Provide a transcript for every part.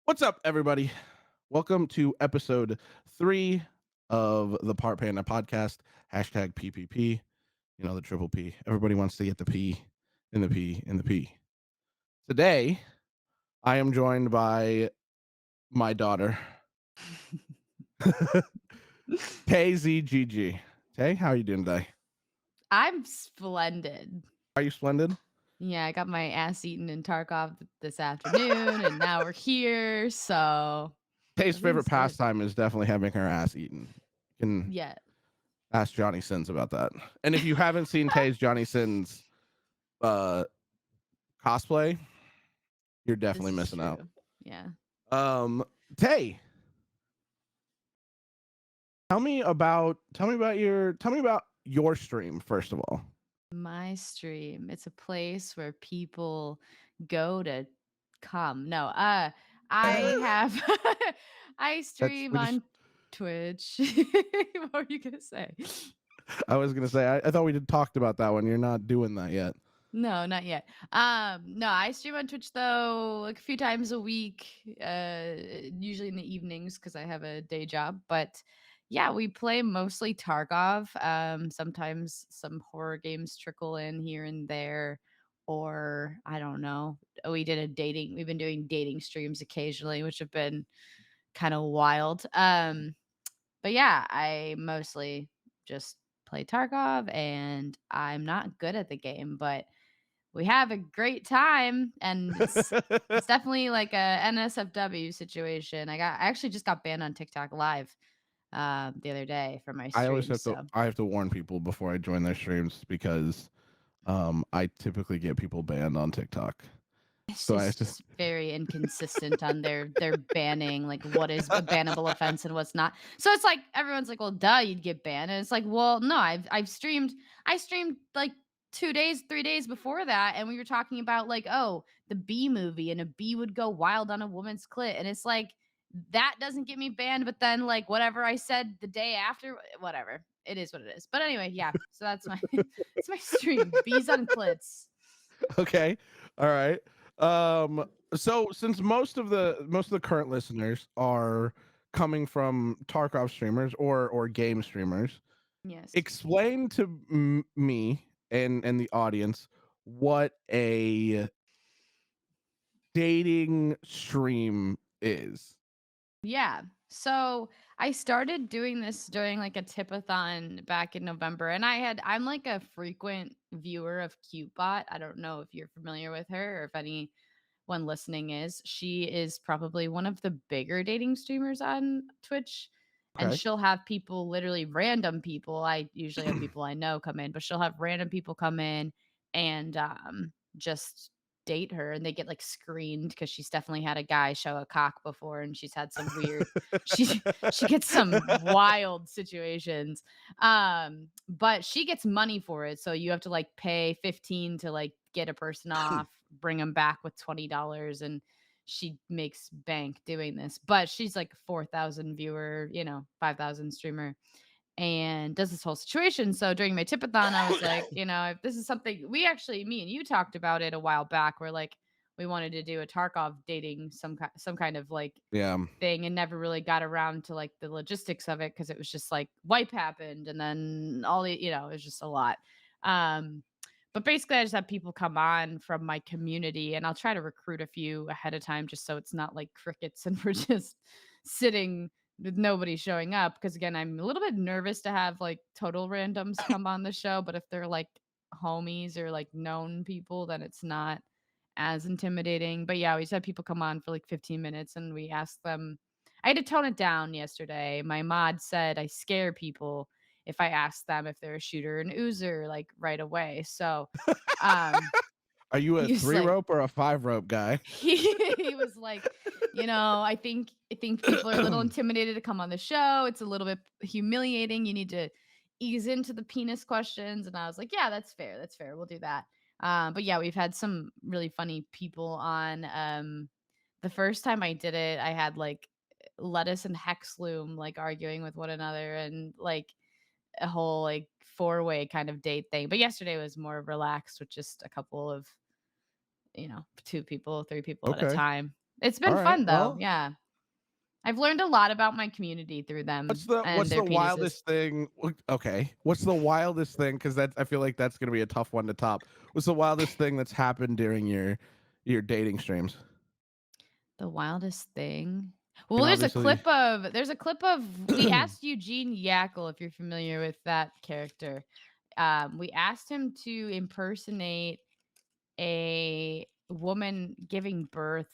What's up, everybody? Welcome to episode 3 of the PartPanda Podcast. Hashtag PPP. You know, the triple P. Everybody wants to get the P in the P in the P. Today, I am joined by my daughter, TayZgg. Tay, how are you doing today? I'm splendid. Are you splendid? Yeah, I got my ass eaten in Tarkov this afternoon, and now we're here, so Tay's favorite everything's good. pastime is definitely having her ass eaten. You can Yeah. ask Johnny Sins about that. And if you haven't seen Tay's Johnny Sins uh, cosplay, you're This definitely is missing out. true. Yeah. Um, Tay, tell me about your stream first of all. My stream, it's a place where people go to come. No, I have I That's stream we just on Twitch. What were you gonna say? I was gonna say I thought we had talked about that one. You're not doing that yet. No, not yet. No, I stream on Twitch though like a few times a week, usually in the evenings because I have a day job. But yeah, we play mostly Tarkov. Sometimes some horror games trickle in here and there, or I don't know. We've been doing dating streams occasionally, which have been kind of wild. But yeah, I mostly just play Tarkov, and I'm not good at the game, but we have a great time, and it's definitely like a NSFW situation. I actually just got banned on TikTok live the other day for my I always stream. So have to warn people before I join their streams because I typically get people banned on TikTok. it's So I have just to just very inconsistent on their banning, like what is a bannable offense and what's not. So it's like everyone's like, well, duh, you'd get banned. And it's like, well, no, I streamed like 2 days, 3 days before that, and we were talking about like, oh, the bee movie, and a bee would go wild on a woman's clit. And it's like that doesn't get me banned, but then like whatever I said the day after, whatever. It is what it is. But anyway, yeah. So that's my it's my stream. Bees on clits. Okay. All right. So since most of the current listeners are coming from Tarkov streamers or game streamers, Yes. explain to me and the audience what a dating stream is. Yeah. So I started doing this during like a tipathon back in November. And I'm like a frequent viewer of CuteBot. I don't know if you're familiar with her or if anyone listening is. She is probably one of the bigger dating streamers on Twitch. And Okay. she'll have people, literally random people. I usually have people I know come in, but she'll have random people come in and just date her, and they get like screened because she's definitely had a guy show a cock before, and she's had some weird she gets some wild situations. But she gets money for it, so you have to like pay 15 to like get a person off, bring them back with $20, and she makes bank doing this. But she's like a 4,000 viewer, 5,000 streamer, and does this whole situation. So during my tipathon, I was like, if this is something me and you talked about it a while back, where like we wanted to do a Tarkov dating some kind of like Yeah. thing, and never really got around to like the logistics of it because it was just like wipe happened, and then it was just a lot. Um but basically I just have people come on from my community, and I'll try to recruit a few ahead of time just so it's not like crickets and we're just sitting with nobody showing up, because again, I'm a little bit nervous to have like total randoms come on the show, but if they're like homies or like known people, then it's not as intimidating. But yeah, we just had people come on for like 15 minutes, and we asked them. I had to tone it down yesterday. My mod said I scare people if I ask them if they're a shooter and oozer like right away. So um Are you a he was three like rope or a five rope guy? he was like, I think people are a little intimidated to come on the show. It's a little bit humiliating. You need to ease into the penis questions. And I was like, yeah, that's fair. That's fair. We'll do that. But yeah, we've had some really funny people on. The first time I did it, I had like Lettuce and Hexloom like arguing with one another, and like a whole like four-way kind of date thing. But yesterday was more relaxed with just a couple of, two people, three people at a Okay. time. It's All been right. fun though. Well, Yeah. I've learned a lot about my community through them and what's their the penises. wildest thing? Okay, what's the wildest thing? Because that I feel like that's gonna be a tough one to top. What's the wildest thing that's happened during your dating streams? The wildest thing? I Well, mean, obviously, there's a clip of we asked Eugene Yackle if you're familiar with that character. We asked him to impersonate a woman giving birth,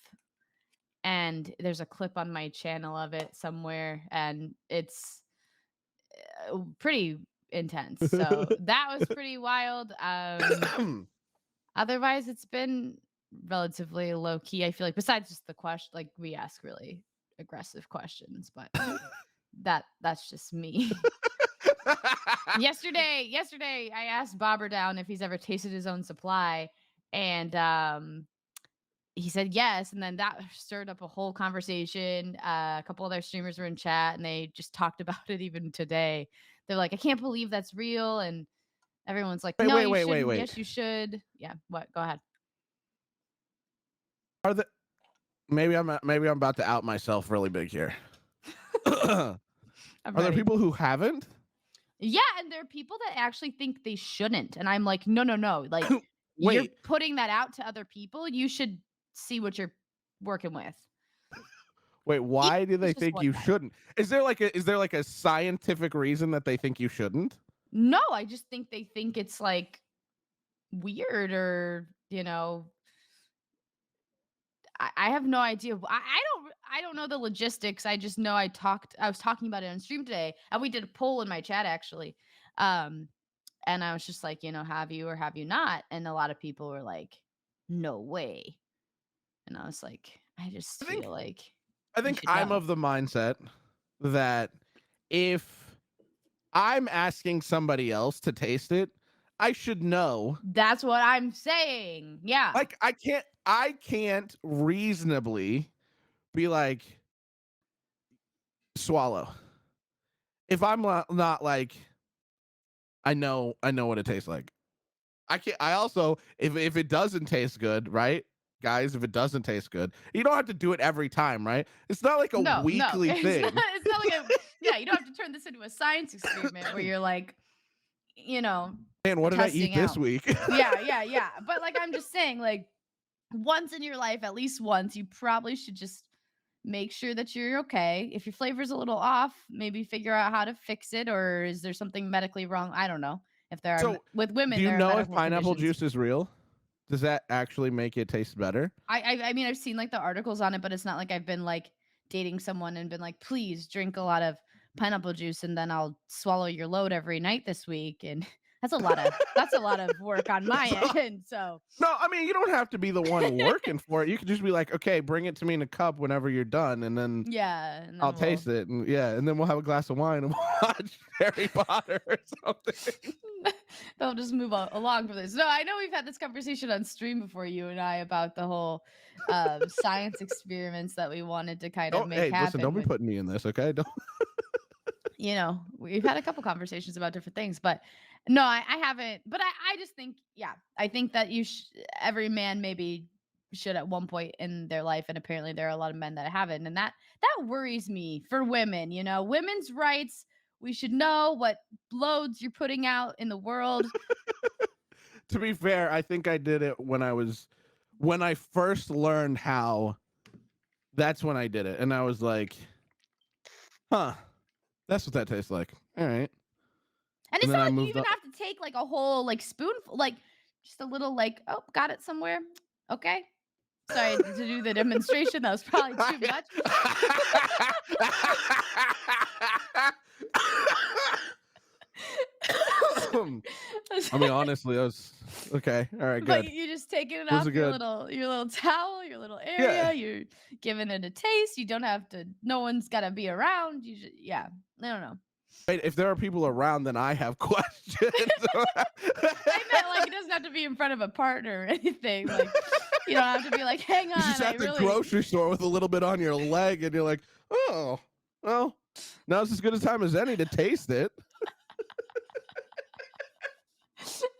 and there's a clip on my channel of it somewhere, and it's pretty intense. So that was pretty wild. Otherwise, it's been relatively low key. I feel like besides just the question, like we ask really aggressive questions, but that's just me. Yesterday, I asked Bobber Down if he's ever tasted his own supply, and he said yes, and then that stirred up a whole conversation. A couple other streamers were in chat, and they just talked about it even today. They're like, "I can't believe that's real," and everyone's like, wait, "No, wait, you wait, wait, shouldn't. wait. Yes, you should." Yeah. What? Go ahead. Are the maybe I'm about to out myself really big here. Are I'm there ready. people who haven't? Yeah, and there are people that actually think they shouldn't, and I'm like, "No, no, no. Like, you're Wait, putting that out to other people. You should see what you're working with." wait. Even Why do if they it's just think one you guy. shouldn't? Is there like a scientific reason that they think you shouldn't? No, I just think they think it's like weird or, I have no idea. I don't know the logistics. I just know I was talking about it on stream today, and we did a poll in my chat actually. Um and I was just like, have you or have you not? And a lot of people were like, no way. And I was like, I just I think feel like I you think should I'm know. of the mindset that if I'm asking somebody else to taste it, I should know. That's what I'm saying. Yeah. Like I can't reasonably be like swallow. If I'm not like I know what it tastes like. I can't I also if it doesn't taste good, right? Guys, if it doesn't taste good, you don't have to do it every time, right? It's not like a No, no. weekly It's not thing. it's not like a yeah, you don't have to turn this into a science experiment where you're like, you know, Man, what did I eat testing this out. week? Yeah, yeah, yeah. But like I'm just saying, like once in your life, at least once, you probably should just make sure that you're okay. If your flavor's a little off, maybe figure out how to fix it, or is there something medically wrong? I don't know. If there are So, with do women, you there are know if medical pineapple conditions. juice is real? Does that actually make it taste better? I mean, I've seen like the articles on it, but it's not like I've been like dating someone and been like, please drink a lot of pineapple juice, and then I'll swallow your load every night this week. And that's a lot of work on my So, end. So no, I mean, you don't have to be the one working for it. You could just be like, okay, bring it to me in a cup whenever you're done, and then yeah, and I'll then we'll taste it, and yeah, and then we'll have a glass of wine and we'll watch Harry Potter or something. they'll just move along from this. No, I know we've had this conversation on stream before, you and I, about the whole science experiments that we wanted to kind of Don't make hey, listen, don't happen be with, putting me in this, okay? Don't. we've had a couple conversations about different things, but no, I haven't. But I just think, yeah, I think that every man maybe should at one point in their life, and apparently there are a lot of men that haven't, and that worries me for women. Women's rights. We should know what loads you're putting out in the world. To be fair, I think I did it when I first learned how. That's when I did it, and I was like, huh, that's what that tastes like. All right, And and it's then not I like you moved even on. have to take like a whole like spoonful, like just a little like, oh, got it somewhere. Okay. Sorry to do the demonstration. That was probably too much. I mean, honestly, that was okay. All right, But good. you're just taking it Those off are good. your little towel, your little Yeah. area, you're giving it a taste. You don't have to, no one's gotta be around. Yeah. I don't know. Wait, if there are people around, then I have questions. I meant like it doesn't have to be in front of a partner or anything. Like you don't have to be like, hang You're just on, I at the really grocery store with a little bit on your leg, and you're like, oh, well, now's as good a time as any to taste it.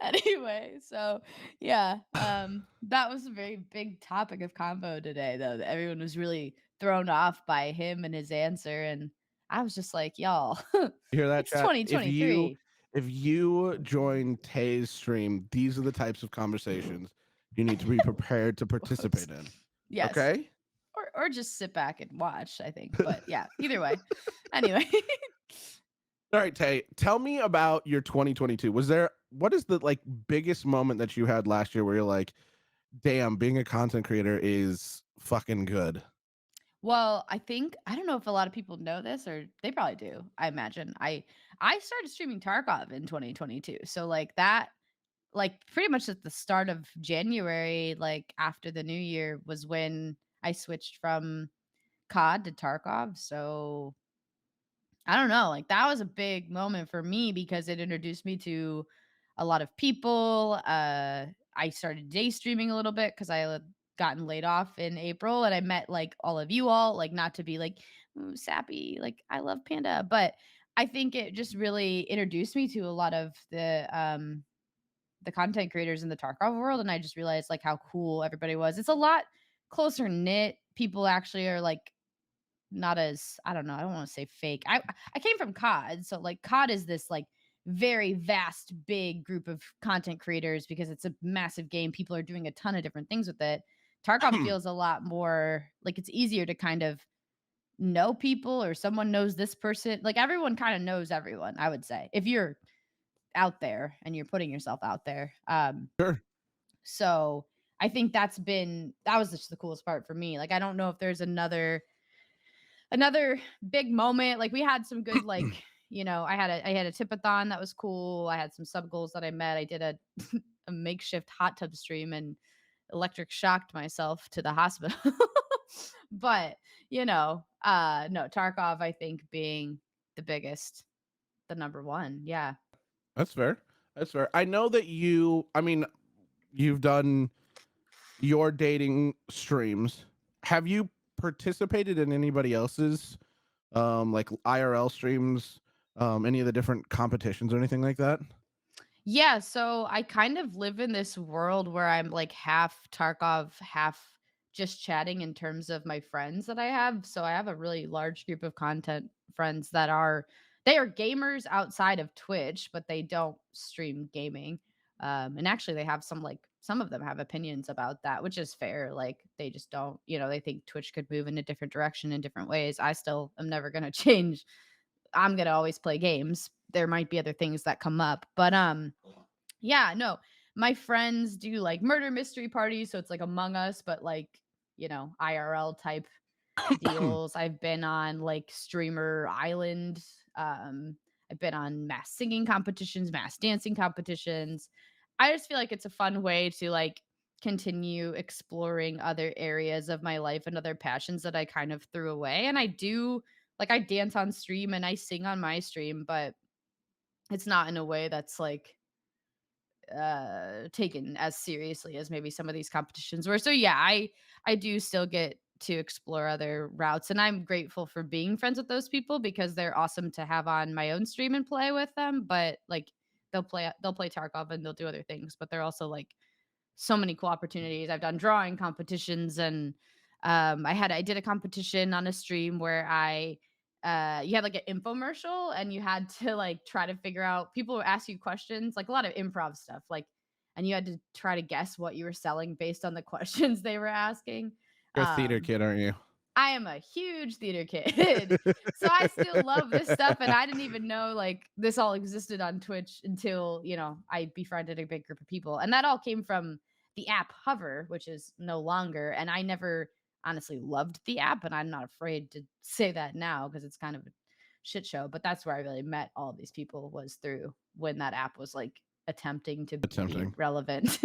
Anyway, so yeah, that was a very big topic of convo today, though. That everyone was really thrown off by him and his answer, and I was just like, y'all, You hear that, it's chat? If 2023. you join Tay's stream, these are the types of conversations you need to be prepared to Whoops. participate in. Yes, Okay? or just sit back and watch. I think, but yeah, either way. Anyway, All right, Tay, tell me about your 2022. What is the like biggest moment that you had last year where you're like, damn, being a content creator is fucking good? well, I don't know if a lot of people know this, or they probably do. I imagine I started streaming Tarkov in 2022, so like that like pretty much at the start of January, like after the new year was when I switched from COD to Tarkov. So I don't know, like that was a big moment for me because it introduced me to a lot of people. I started day streaming a little bit because I had gotten laid off in April and I met like all of you all, like not to be like "Ooh, sappy, like I love Panda, but I think it just really introduced me to a lot of the content creators in the Tarkov world, and I just realized like how cool everybody was. It's a lot closer knit. People actually are like not as I don't know, I don't want to say fake. I came from COD, so like COD is this like very vast, big group of content creators because it's a massive game. People are doing a ton of different things with it. Tarkov feels a lot more like it's easier to kind of know people or someone knows this person. Like everyone kind of knows everyone, I would say. If you're out there and you're putting yourself out there. Sure. So I think that was just the coolest part for me. Like I don't know if there's another big moment. Like we had some good like, I had a tipathon that was cool. I had some sub goals that I met. I did a makeshift hot tub stream and electric shocked myself to the hospital. But, no, Tarkov I think being the biggest, the number one. Yeah. That's fair. That's fair. I know that you've done your dating streams. Have you participated in anybody else's like IRL streams, any of the different competitions or anything like that? Yeah, so I kind of live in this world where I'm like half Tarkov, half just chatting in terms of my friends that I have. So I have a really large group of content friends that they are gamers outside of Twitch, but they don't stream gaming. And actually they have some of them have opinions about that, which is fair. Like they just don't, they think Twitch could move in a different direction in different ways. I still am never gonna change. I'm gonna always play games. There might be other things that come up, but yeah, no. My friends do like murder mystery parties, so it's like Among Us, but like, IRL type deals. I've been on like Streamer Island. I've been on mass singing competitions, mass dancing competitions. I just feel like it's a fun way to like continue exploring other areas of my life and other passions that I kind of threw away. And I do like I dance on stream and I sing on my stream, but it's not in a way that's like taken as seriously as maybe some of these competitions were. So yeah, I do still get to explore other routes and I'm grateful for being friends with those people because they're awesome to have on my own stream and play with them, but like they'll play Tarkov and they'll do other things, but they're also like so many cool opportunities. I've done drawing competitions and I did a competition on a stream where you had like an infomercial and you had to like try to figure out people would ask you questions, like a lot of improv stuff, like and you had to try to guess what you were selling based on the questions they were asking. You're a theater Um kid, aren't you? I am a huge theater kid. So I still love this stuff and I didn't even know like this all existed on Twitch until, I befriended a big group of people. And that all came from the app Hover, which is no longer and I never honestly loved the app and I'm not afraid to say that now because it's kind of a shit show, but that's where I really met all of these people was through when that app was like attempting to be Attempting. relevant.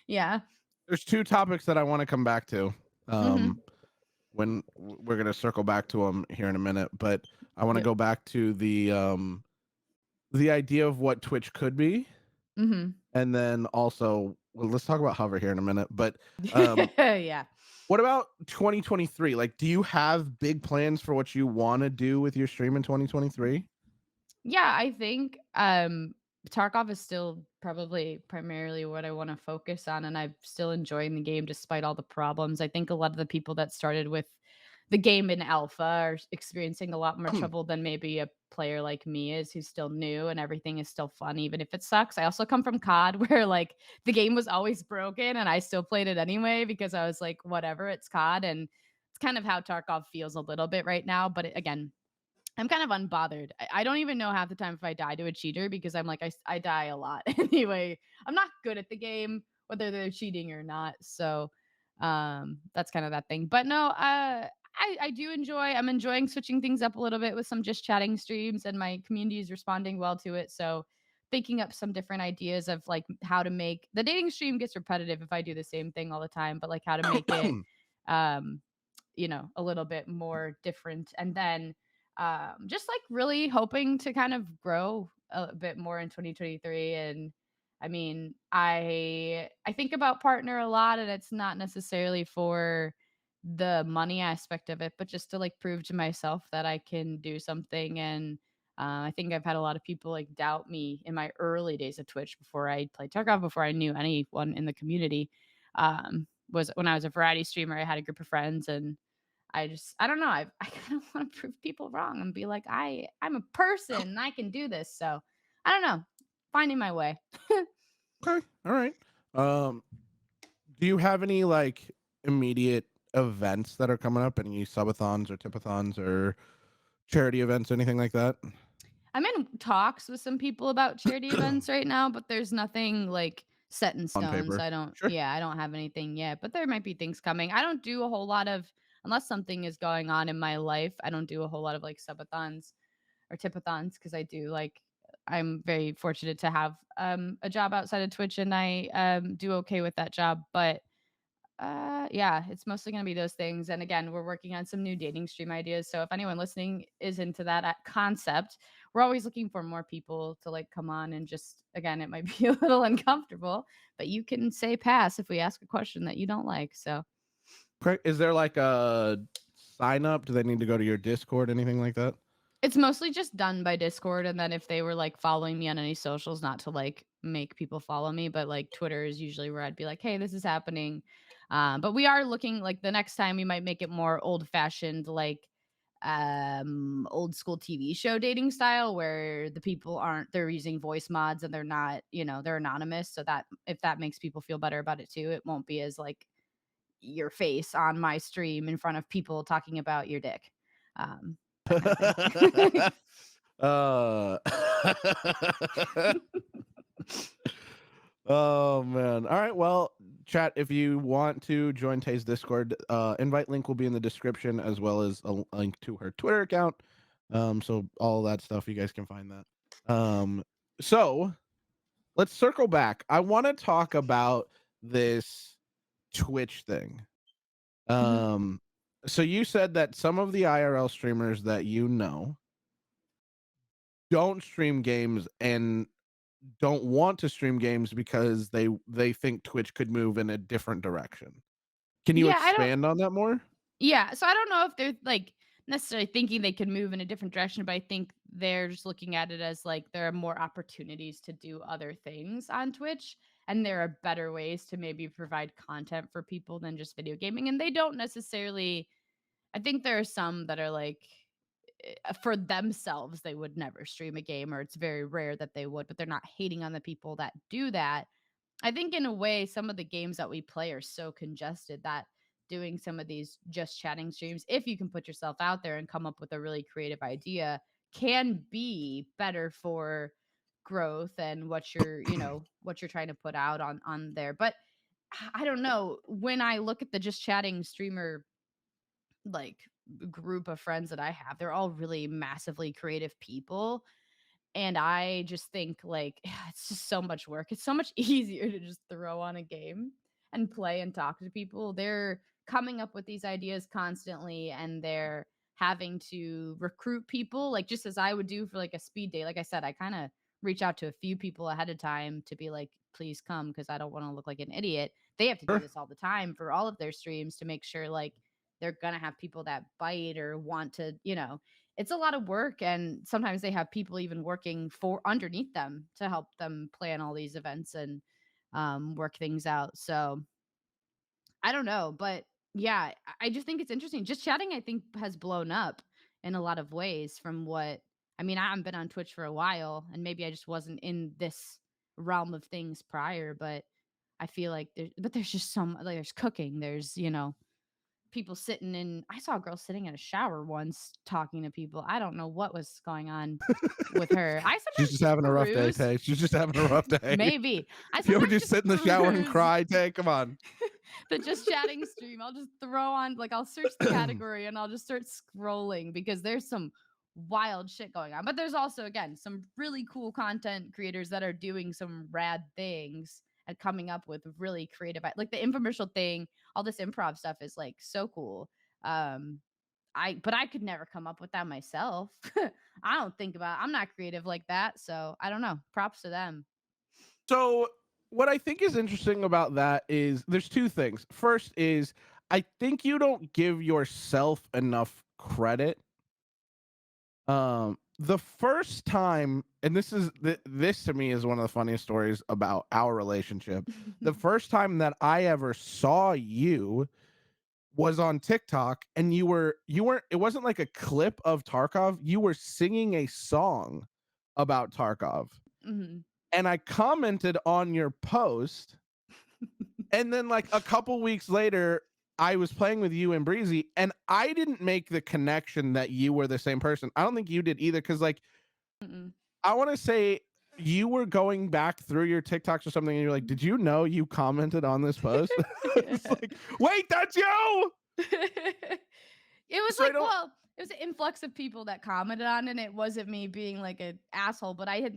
Yeah. There's two topics that I want to come back to. Mhm. When we're gonna circle back to them here in a minute, but I want to Yep. go back to the idea of what Twitch could be, Mhm. and then also well, let's talk about Hover here in a minute. But um, Yeah. what about 2023? Like, do you have big plans for what you want to do with your stream in 2023? Yeah, I think Tarkov is still probably primarily what I want to focus on, and I'm still enjoying the game despite all the problems. I think a lot of the people that started with the game in alpha are experiencing a lot more trouble than maybe a player like me is, who's still new and everything is still fun, even if it sucks. I also come from COD where like the game was always broken and I still played it anyway because I was like, whatever, it's COD. And it's kind of how Tarkov feels a little bit right now. But again, I'm kind of unbothered. I don't even know half the time if I die to a cheater because I'm like, I die a lot anyway. I'm not good at the game, whether they're cheating or not. So that's kind of that thing. But no, I do I'm enjoying switching things up a little bit with some just chatting streams, and my community is responding well to it. So thinking up some different ideas of like how to make the dating stream gets repetitive if I do the same thing all the time, but like how to make it um a little bit more different. And then just like really hoping to kind of grow a bit more in 2023. And I mean, I think about partner a lot, and it's not necessarily for the money aspect of it, but just to like prove to myself that I can do something. And I think I've had a lot of people like doubt me in my early days of Twitch before I played Tarkov, before I knew anyone in the community. Was when I was a variety streamer, I had a group of friends, and I don't know. I kind of want to prove people wrong and be like, I'm a person and I can do this. So I don't know, finding my way. Okay. All right. Um, do you have any like immediate events that are coming up? Any subathons or tipathons or charity events, anything like that? I'm in talks with some people about charity events right now, but there's nothing like set in On stone. So paper. I don't, Sure. yeah, I don't have anything yet, but there might be things coming. I don't do a whole lot of, unless something is going on in my life, I don't do a whole lot of like subathons or tipathons because I do like, I'm very fortunate to have a job outside of Twitch, and I do okay with that job. But yeah, it's mostly gonna be those things. And again, we're working on some new dating stream ideas. So if anyone listening is into that concept, we're always looking for more people to like come on and just again, it might be a little uncomfortable, but you can say pass if we ask a question that you don't like. So Okay. Is there like a sign up? Do they need to go to your Discord, anything like that? it's mostly just done by Discord. And then if they were like following me on any socials, not to like make people follow me, but like Twitter is usually where I'd be like, hey, this is happening. But we are looking like the next time we might make it more old fashioned, like old school TV show dating style, where the people aren't, they're using voice mods and they're not, they're anonymous. So that if that makes people feel better about it too, it won't be as like your face on my stream in front of people talking about your dick. That kind of thing. uh Oh man. All right. Well, chat, if you want to join Tay's Discord, invite link will be in the description as well as a link to her Twitter account. So all that stuff you guys can find that. So let's circle back. I want to talk about this Twitch thing. Mhm. Um, so you said that some of the IRL streamers that you know don't stream games and don't want to stream games because they think Twitch could move in a different direction. Can you Yeah, I don't expand on that more? yeah, so I don't know if they're, like, necessarily thinking they could move in a different direction, but I think they're just looking at it as, like, there are more opportunities to do other things on Twitch, and there are better ways to maybe provide content for people than just video gaming, and they don't necessarily I think there are some that are, like, for themselves, they would never stream a game, or it's very rare that they would, but they're not hating on the people that do that. I think in a way, some of the games that we play are so congested that doing some of these just chatting streams, if you can put yourself out there and come up with a really creative idea, can be better for growth and what what you're trying to put out on there. But I don't know. When I look at the just chatting streamer like group of friends that I have, they're all really massively creative people, and I just think like it's just so much work. It's so much easier to just throw on a game and play and talk to people. They're coming up with these ideas constantly, and they're having to recruit people like just as I would do for like a speed date. Like I said, I kind of reach out to a few people ahead of time to be like, please come because I don't want to look like an idiot. They have to do Sure. this all the time for all of their streams to make sure like they're gonna have people that bite or want to, it's a lot of work, and sometimes they have people even working for underneath them to help them plan all these events and work things out. So I don't know, but yeah, I just think it's interesting. Just chatting, I think, has blown up in a lot of ways from what I mean. I haven't been on Twitch for a while, and maybe I just wasn't in this realm of things prior, but I feel like there's just some like there's cooking, there's, people sitting in I saw a girl sitting in a shower once talking to people. I don't know what was going on with her. I She's sometimes just just having a rough day, peruse. Tay. She's just having a rough day. Maybe. I You ever sometimes just just sit in the shower and peruse cry, Tay? Come on. the just chatting stream. I'll just throw on like I'll search the category and I'll just start scrolling because there's some wild shit going on. But there's also again some really cool content creators that are doing some rad things and coming up with really creative like the infomercial thing, all this improv stuff is like so cool. Um but I could never come up with that myself. I don't think about I'm not creative like that, so I don't know. Props to them. So, what I think is interesting about that is there's two things. First is I think you don't give yourself enough credit. The first time, and this to me is one of the funniest stories about our relationship. The first time that I ever saw you was on TikTok, and you weren't it wasn't like a clip of Tarkov. You were singing a song about Tarkov. Mhm. And I commented on your post, and then like a couple weeks later I was playing with you and Breezy, and I didn't make the connection that you were the same person. I don't think you did either, because like Mm-mm. I want to say you were going back through your TikToks or something, and you're like, "Did you know you commented on this post?" It's like, "Wait, that's you!" It was So I like, don't. well, it was an influx of people that commented on it, and it wasn't me being like an asshole, but I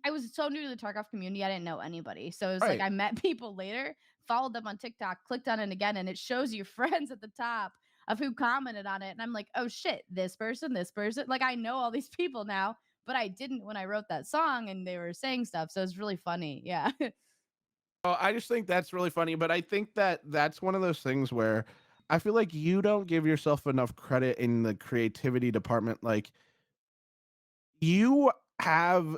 was so new to the Tarkov community, I didn't know anybody. So it was like Right. I met people later, followed them on TikTok, clicked on it again, and it shows you friends at the top of who commented on it. And I'm like, oh shit, this person, this person. Like I know all these people now, but I didn't when I wrote that song and they were saying stuff. So it's really funny. Yeah. Oh, I just think that's really funny, but I think that that's one of those things where I feel like you don't give yourself enough credit in the creativity department. Like you have,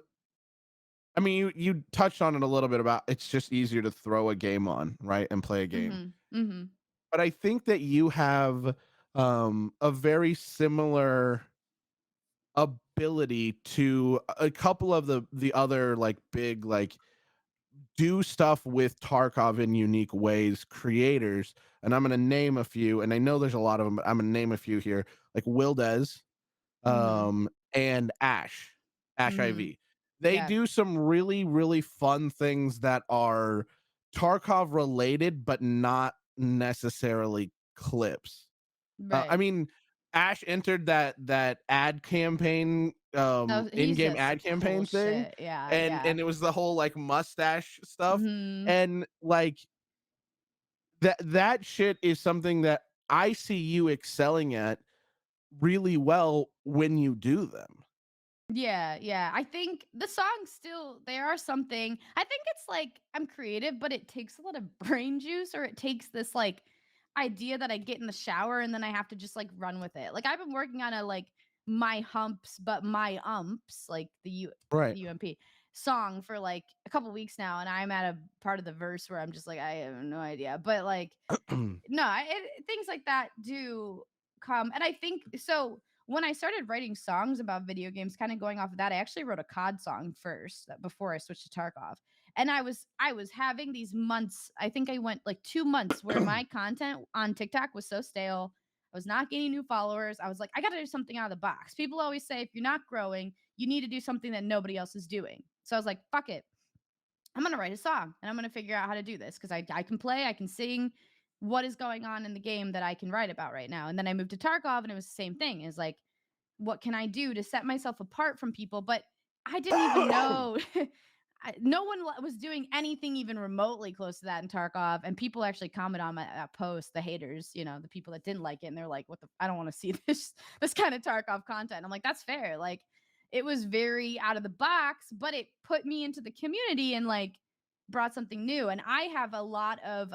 I mean, you touched on it a little bit about it's just easier to throw a game on, right, and play a game. Mhm. Mhm. But I think that you have a very similar ability to a couple of the other like big like do stuff with Tarkov in unique ways creators, and I'm gonna name a few, and I know there's a lot of them, but I'm gonna name a few here, like Wildez, Mhm. and Ash Mhm. IV. They Yeah. do some really, really fun things that are Tarkov related, but not necessarily clips. I Right. mean, Ash entered that ad campaign, Oh, he's in-game just ad some cool campaign thing, shit. Yeah, and yeah. it was the whole like mustache stuff, Mhm. and like that shit is something that I see you excelling at really well when you do them. Yeah, yeah. I think the songs still they are something. I think it's like I'm creative, but it takes a lot of brain juice or it takes this like idea that I get in the shower and then I have to just like run with it. Like I've been working on a like my humps but my umps like Right. the UMP song for like a couple weeks now and I'm at a part of the verse where I'm just like I have no idea. But like no, things like that do come, and I think so. When I started writing songs about video games, kind of going off of that, I actually wrote a COD song first before I switched to Tarkov. And I was having these months. I think I went like 2 months where my content on TikTok was so stale. I was not gaining new followers. I was like, I got to do something out of the box. People always say if you're not growing, you need to do something that nobody else is doing. So I was like, fuck it. I'm gonna write a song and I'm gonna figure out how to do this because I can play, I can sing. What is going on in the game that I can write about right now? And then I moved to Tarkov and it was the same thing. Is like, what can I do to set myself apart from people? But I didn't even know. No one was doing anything even remotely close to that in Tarkov, and people actually comment on my post. The haters, the people that didn't like it, and they're like, "What the? I don't want to see this kind of Tarkov content." I'm like, "That's fair." Like, it was very out of the box, but it put me into the community and like brought something new. And I have a lot of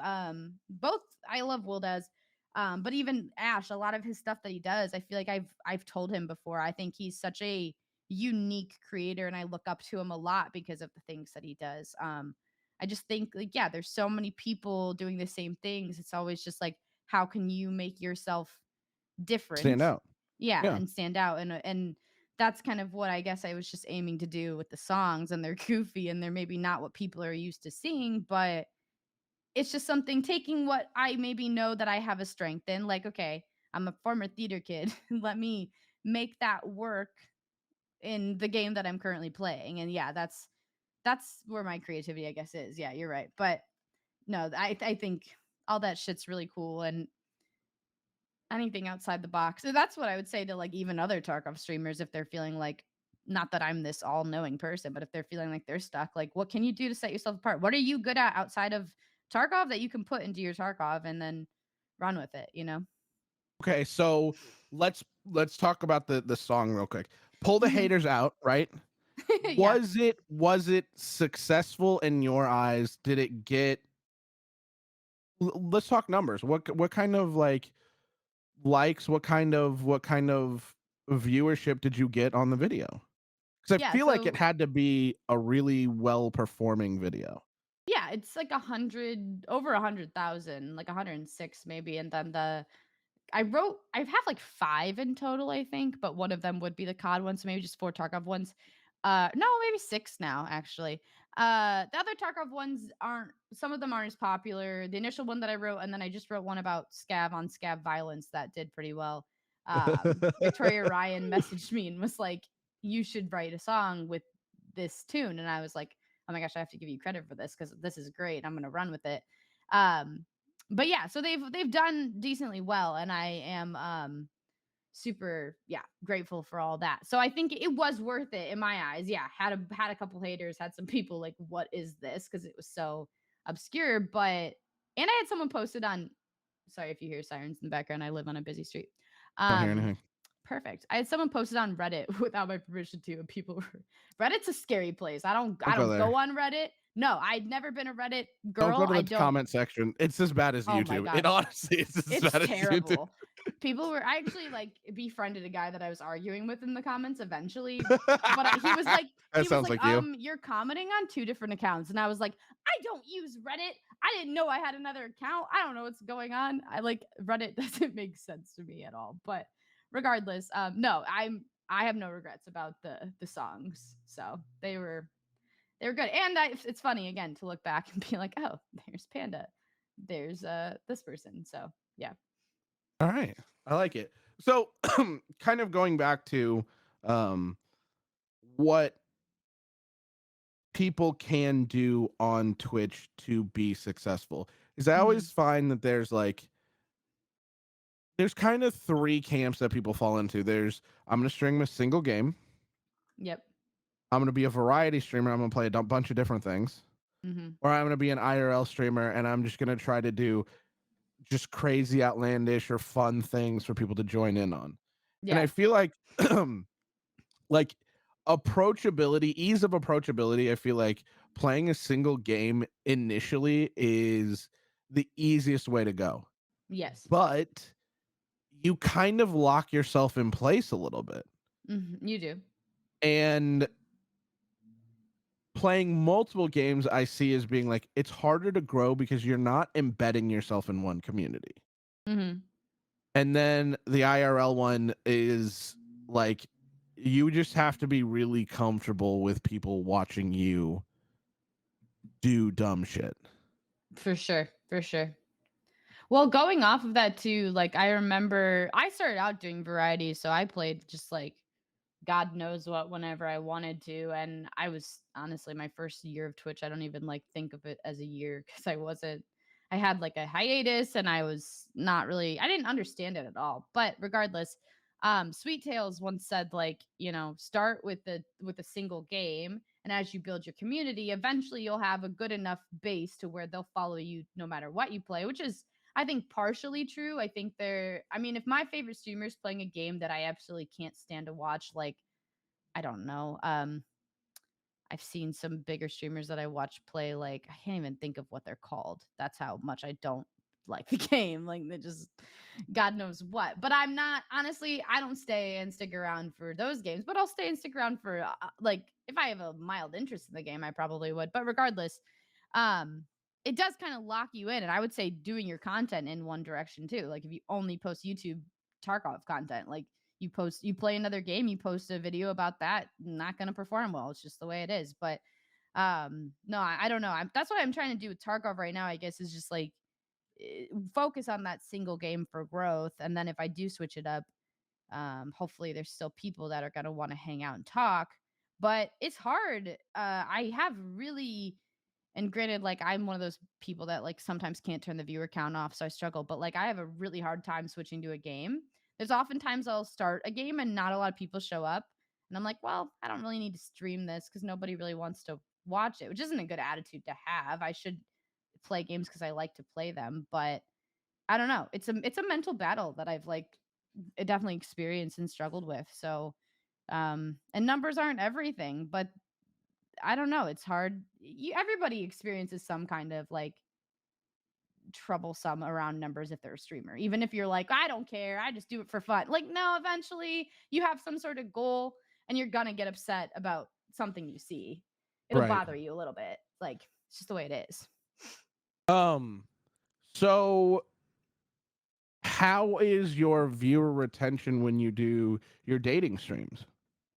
both. I love Wildez. But even Ash, a lot of his stuff that he does, I feel like I've told him before. I think he's such a unique creator, and I look up to him a lot because of the things that he does. I just think like yeah, there's so many people doing the same things. It's always just like how can you make yourself Stand different? out. Yeah, Yeah. and stand out and that's kind of what I guess I was just aiming to do with the songs, and they're goofy and they're maybe not what people are used to seeing, but it's just something taking what I maybe know that I have a strength in, like, okay, I'm a former theater kid. Let me make that work in the game that I'm currently playing. And yeah, that's where my creativity, I guess, is. Yeah, you're right. But no, I think all that shit's really cool and anything outside the box. So that's what I would say to like even other Tarkov streamers if they're feeling like not that I'm this all knowing person, but if they're feeling like they're stuck, like what can you do to set yourself apart? What are you good at outside of Tarkov that you can put into your Tarkov and then run with it, you know? Okay, so let's talk about the song real quick. Pull the Mhm. haters out, right? Yeah. Was it successful in your eyes? Did it get let's talk numbers. What kind of like likes, what kind of viewership did you get on the video? Because I Yeah, feel like it so had to be a really well performing video. yeah, it's like 100 over 100,000, like 106 maybe, and then I have like 5 in total, I think, but one of them would be the COD one, so maybe just 4 Tarkov ones. No, maybe 6 now, actually. The other Tarkov ones aren't some of them aren't as popular. The initial one that I wrote, and then I just wrote one about scav on scav violence that did pretty well. Victoria Ryan messaged me and was like, "You should write a song with this tune." And I was like, "Oh my gosh, I have to give you credit for this because this is great. I'm gonna run with it." Um, but yeah, so they've done decently well, and I am super grateful for all that. So I think it was worth it in my eyes. Yeah, had a couple haters, had some people like, "What is this?" Because it was so obscure. But and I had someone posted on. Sorry if you hear sirens in the background. I live on a busy street. Don't hear Um, anything. Perfect. I had someone posted on Reddit without my permission too, and people were Reddit's a scary place. I Don't go don't there. go on Reddit. No, I'd never been a Reddit Don't go girl. to I the don't comment section. It's as bad as Oh my YouTube. It gosh. honestly is as It's bad as YouTube. terrible. People were I actually like befriended a guy that I was arguing with in the comments eventually, but That sounds like you. you're commenting on two different accounts." And I was like, "I don't use Reddit. I didn't know I had another account. I don't know what's going on." I like Reddit doesn't make sense to me at all. But regardless, no, I have no regrets about the songs. So they were good. And it's funny again to look back and be like, "Oh, there's Panda. There's this person." So, yeah. All right. I like it. So, kind of going back to um, what people can do on Twitch to be successful is I Mhm. always find that there's kind of three camps that people fall into. There's I'm going to stream a single game. Yep. I'm going to be a variety streamer. I'm going to play a bunch of different things. Mhm. Or I'm going to be an IRL streamer and I'm just going to try to do just crazy, outlandish, or fun things for people to join in on. And I Yeah. feel like approachability, ease of approachability, I feel like playing a single game initially is the easiest way to go. Yes. But you kind of lock yourself in place a little bit. You do. And playing multiple games I see as being like it's harder to grow because you're not embedding yourself in one community. Mhm. And then the IRL one is like you just have to be really comfortable with people watching you do dumb shit. For sure. For sure. Well, going off of that too, like I remember I started out doing variety, so I played just like God knows what whenever I wanted to. And I was honestly my first year of Twitch, I don't even like think of it as a year because I had like a hiatus and I was not really I didn't understand it at all. But regardless, Sweet Tales once said like, start with a single game. And as you build your community, eventually you'll have a good enough base to where they'll follow you no matter what you play, which is I think partially true. I mean, if my favorite streamer is playing a game that I absolutely can't stand to watch, like, I don't know. I've seen some bigger streamers that I watch play, like, I can't even think of what they're called. That's how much I don't. like the game. Like they just God knows what. But I'm not honestly. I don't stay and stick around for those games, but I'll stay and stick around for like if I have a mild interest in the game, I probably would. But regardless, um, it does kind of lock you in, and I would say doing your content in one direction too. Like if you only post YouTube Tarkov content, like you play another game, you post a video about that, not going to perform well. It's just the way it is. But no, I don't know. That's what I'm trying to do with Tarkov right now, I guess, is just like focus on that single game for growth. And then if I do switch it up, hopefully there's still people that are going to want to hang out and talk. But it's hard. I have really, and granted, like I'm one of those people that like sometimes can't turn the viewer count off, so I struggle. But like I have a really hard time switching to a game. There's oftentimes I'll start a game and not a lot of people show up, and I'm like, well, I don't really need to stream this because nobody really wants to watch it, which isn't a good attitude to have. I should play games because I like to play them, but I don't know. It's a mental battle that I've like definitely experienced and struggled with. So and numbers aren't everything, but I don't know. It's hard. Everybody experiences some kind of like troublesome around numbers if they're a streamer. Even if you're like, I don't care, I just do it for fun. Like, no, eventually you have some sort of goal and you're gonna get upset about something you see. It'll Right. bother you a little bit. Like, it's just the way it is. Um. So, how is your viewer retention when you do your dating streams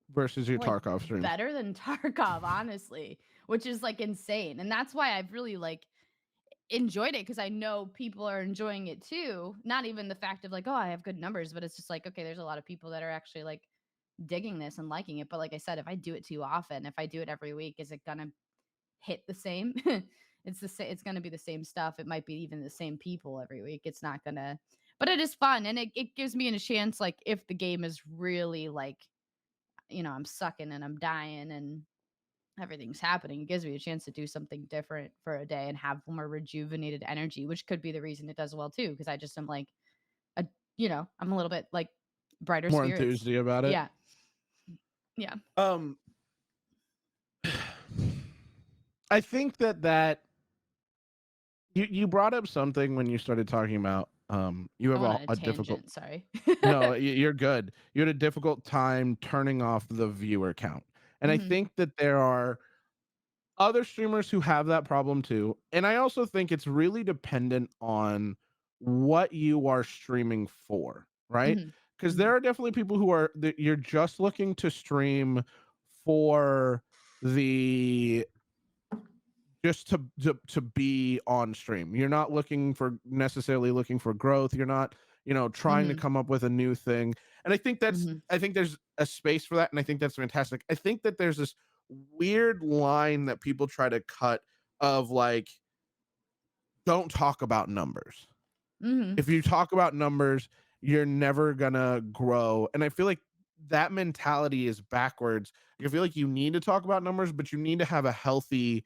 versus your Like Tarkov streams? better than Tarkov, honestly, which is like insane. And that's why I've really like enjoyed it because I know people are enjoying it too. Not even the fact of like, oh, I have good numbers, but it's just like, okay, there's a lot of people that are actually like digging this and liking it. But like I said, if I do it too often, if I do it every week, is it gonna hit the same? It's the same. It's gonna be the same stuff. It might be even the same people every week. It's not gonna. But it is fun, and it gives me a chance. Like if the game is really like, I'm sucking and I'm dying and everything's happening, it gives me a chance to do something different for a day and have more rejuvenated energy, which could be the reason it does well too. Because I just am like a, I'm a little bit like brighter More spirits. enthusiastic about it. Yeah, yeah. Um, I think that you brought up something when you started talking about you I have went on a a difficult. tangent. Sorry. No, you're good. You had a difficult time turning off the viewer count, and I Hmm. think that there are other streamers who have that problem too. And I also think it's really dependent on what you are streaming for, right? Hmm. Because Hmm. there are definitely people who are that you're just looking to stream for the just to be on stream. You're not looking for necessarily looking for growth. You're not, trying to Hmm. come up with a new thing. And Hmm. I think there's a space for that and I think that's fantastic. I think that there's this weird line that people try to cut of like don't talk about numbers. Hmm. If you talk about numbers, you're never gonna grow. And I feel like that mentality is backwards. I feel like you need to talk about numbers, but you need to have a healthy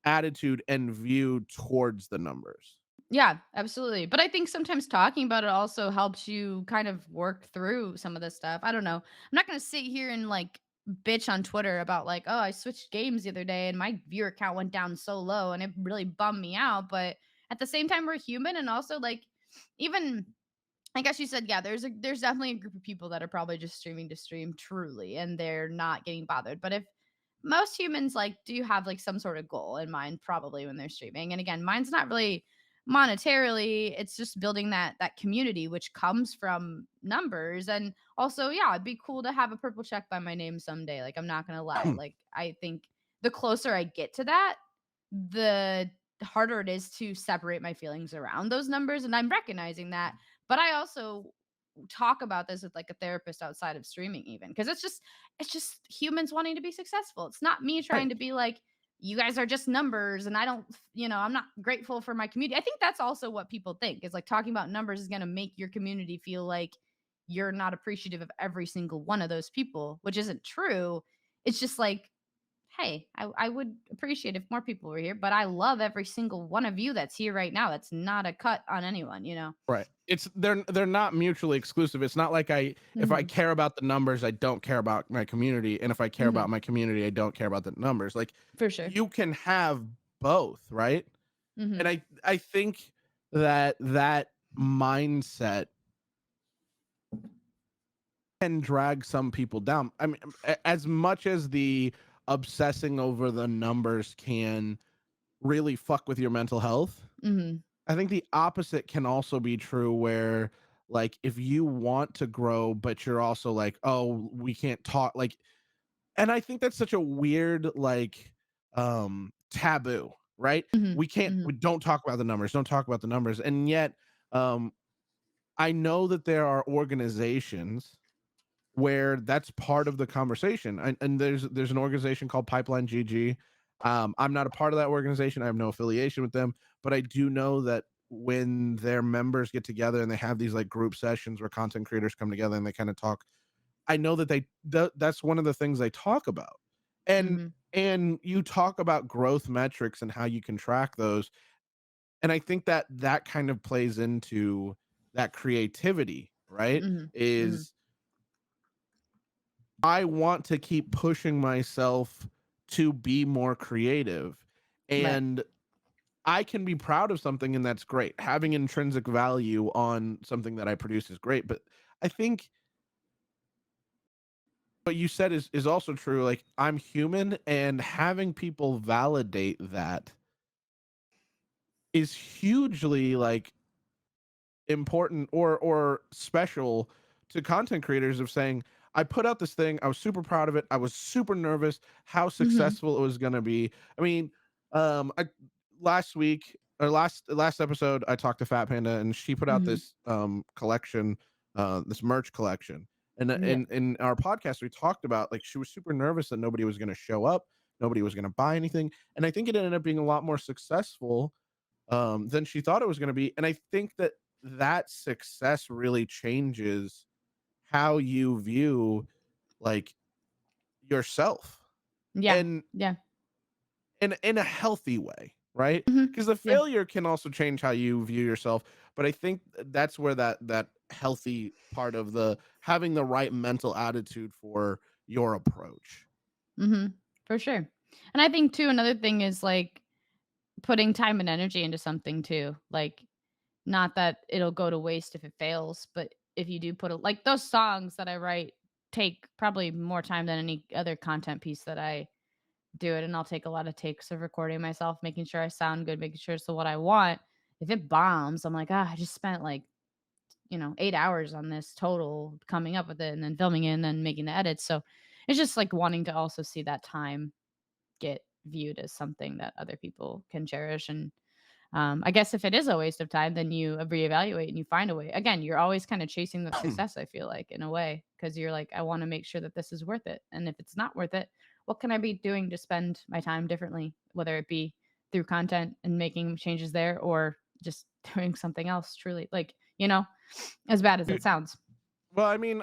attitude and view towards the numbers. Yeah, absolutely. But I think sometimes talking about it also helps you kind of work through some of this stuff. I don't know. I'm not going to sit here and like bitch on Twitter about like, oh, I switched games the other day and my viewer count went down so low and it really bummed me out. But at the same time, we're human. And also, like, even I guess you said, yeah, there's definitely a group of people that are probably just streaming to stream truly and they're not getting bothered. But if most humans like do have like some sort of goal in mind probably when they're streaming. And again, mine's not really monetarily, it's just building that community which comes from numbers. And also, yeah, it'd be cool to have a purple check by my name someday. Like I'm not going to lie. Like I think the closer I get to that, the harder it is to separate my feelings around those numbers and I'm recognizing that. But I also talk about this with like a therapist outside of streaming even because it's just humans wanting to be successful. It's not me trying Right. to be like you guys are just numbers and I don't, I'm not grateful for my community. I think that's also what people think is like talking about numbers is going to make your community feel like you're not appreciative of every single one of those people, which isn't true. It's just like, hey, I would appreciate if more people were here, but I love every single one of you that's here right now. That's not a cut on anyone. Right. It's they're not mutually exclusive. It's not like if I Hmm. care about the numbers, I don't care about my community, and if I care Hmm. about my community, I don't care about the numbers. Like For sure. you can have both, right? And Hmm. I think that mindset can drag some people down. I mean, as much as the obsessing over the numbers can really fuck with your mental health, Mhm. I think the opposite can also be true where like if you want to grow but you're also like, "Oh, we can't talk," like, and I think that's such a weird like taboo, right? Mhm. We Mhm. don't talk about the numbers, don't talk about the numbers. And yet um I know that there are organizations where that's part of the conversation. And there's an organization called Pipeline GG. I'm not a part of that organization. I have no affiliation with them, but I do know that when their members get together and they have these like group sessions where content creators come together and they kind of talk, I know that that's one of the things they talk about. And Mhm. and you talk about growth metrics and how you can track those. And I think that that kind of plays into that creativity, right? Mhm. Mhm. Is I want to keep pushing myself to be more creative. Right. And I can be proud of something, and that's great. Having intrinsic value on something that I produce is great. But I think what you said is also true. Like, I'm human, and having people validate that is hugely like important or special to content creators of saying, I put out this thing, I was super proud of it, I was super nervous how Mhm. successful it was going to be. I mean, I last week or last episode I talked to Fat Panda and she put out Mhm. this collection, this merch collection. And Yeah. in our podcast we talked about like she was super nervous that nobody was going to show up, nobody was going to buy anything, and I think it ended up being a lot more successful than she thought it was going to be. And I think that that success really changes how you view like yourself, Yeah. and Yeah. in a healthy way, right? Mhm. Because the Yeah. failure can also change how you view yourself. But I think that's where that healthy part of the having the right mental attitude for your approach. Mhm. For sure. And I think too another thing is like putting time and energy into something too. Like not that it'll go to waste if it fails, but if you do put a like those songs that I write take probably more time than any other content piece that I do it, and I'll take a lot of takes of recording myself, making sure I sound good, making sure it's what I want. If it bombs, I'm like, "Ah, I just spent like, 8 hours on this total coming up with it and then filming it and then making the edits." So, it's just like wanting to also see that time get viewed as something that other people can cherish and I guess if it is a waste of time, then you reevaluate and you find a way. Again, you're always kind of chasing that success, I feel like, in a way, because you're like, I want to make sure that this is worth it. And if it's not worth it, what can I be doing to spend my time differently, whether it be through content and making changes there or just doing something else truly, like, as bad as it sounds. Well, I mean,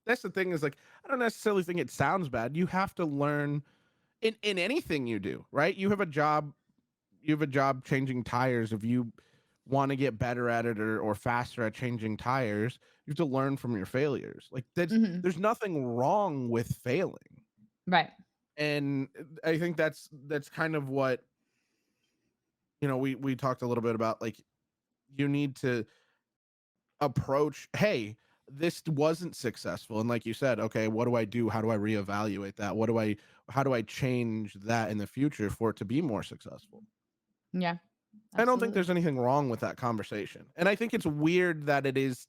that's the thing is like I don't necessarily think it sounds bad. You have to learn in anything you do, right? You have a job changing tires. If you want to get better at it or faster at changing tires, you have to learn from your failures. Like Hmm. there's nothing wrong with failing. Right. And I think that's kind of what, we talked a little bit about like you need to approach, hey, this wasn't successful. And like you said, okay, what do I do? How do I reevaluate that? How do I change that in the future for it to be more successful? Yeah. I don't think Absolutely. there's anything wrong with that conversation. And I think it's weird that it is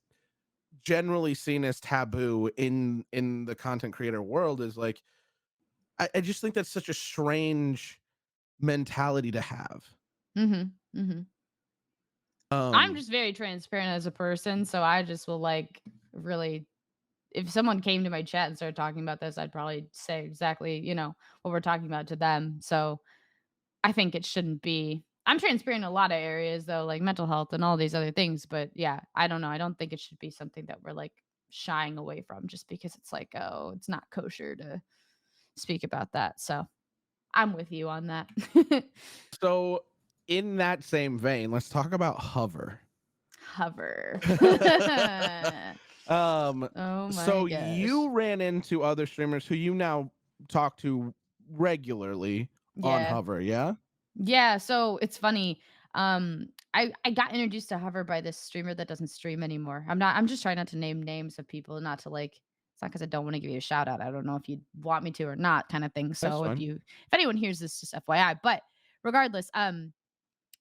generally seen as taboo in the content creator world is like I just think that's such a strange mentality to have. Hmm. Hmm. I'm Um just very transparent as a person. So I just will like really if someone came to my chat and started talking about this, I'd probably say exactly, what we're talking about to them. So I think it shouldn't be. I'm transparent in a lot of areas though, like mental health and all these other things. But yeah, I don't know. I don't think it should be something that we're like shying away from just because it's like, oh, it's not kosher to speak about that. So I'm with you on that. so in that same vein, let's talk about Hover. Hover. um Oh my so gosh. you ran into other streamers who you now talk to regularly on Yeah. Hover, yeah? Yeah, so it's funny. I got introduced to Hover by this streamer that doesn't stream anymore. I'm just trying not to name names of people, not to like it's not because I don't want to give you a shout out. I don't know if you want me to or not, kind of thing. That's So fine. if anyone hears this, just FYI. But regardless,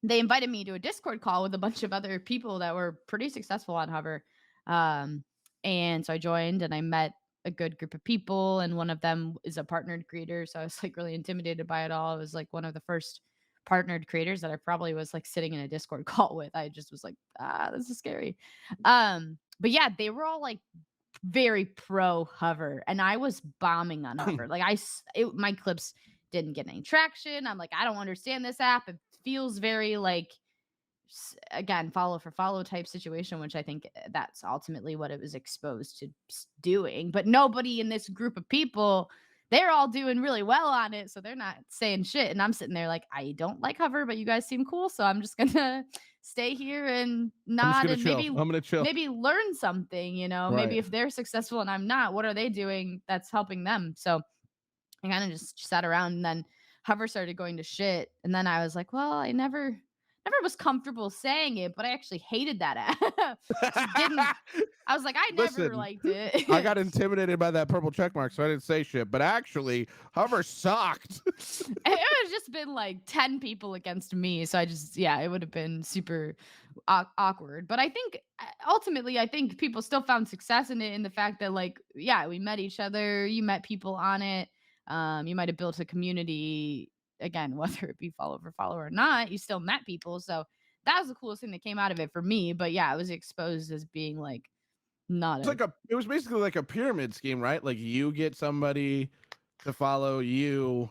they invited me to a Discord call with a bunch of other people that were pretty successful on Hover. Um, and so I joined and I met a good group of people, and one of them is a partnered creator. So I was like really intimidated by it all. It was like one of the first partnered creators that I probably was like sitting in a Discord call with. I just was like, this is scary. But yeah, they were all like very pro Hover, and I was bombing on Hover. Like my clips didn't get any traction. I'm like, I don't understand this app. It feels very like again follow for follow type situation, which I think that's ultimately what it was exposed to doing. But nobody in this group of people, they're all doing really well on it, so they're not saying shit. And I'm sitting there like, I don't like Hover, but you guys seem cool, so I'm just gonna stay here and I'm just nod gonna and chill. I'm gonna chill. maybe learn something. Maybe Right. if they're successful and I'm not, what are they doing that's helping them? So I kind of just sat around, and then Hover started going to shit. And then I was like, well, I never was comfortable saying it, but I actually hated that app. Just didn't I was like, I never Listen, liked I it. got intimidated by that purple check mark, so I didn't say shit. But actually, Hover sucked. It would just been like 10 people against me. So yeah, it would have been super awkward. But I think ultimately, I think people still found success in it, in the fact that, like, yeah, we met each other, you met people on it. You might have built a community again, whether it be follow for follow or not, you still met people. So that was the coolest thing that came out of it for me. But yeah, it was exposed as being like not It's a like it was basically like a pyramid scheme, right? Like you get somebody to follow you,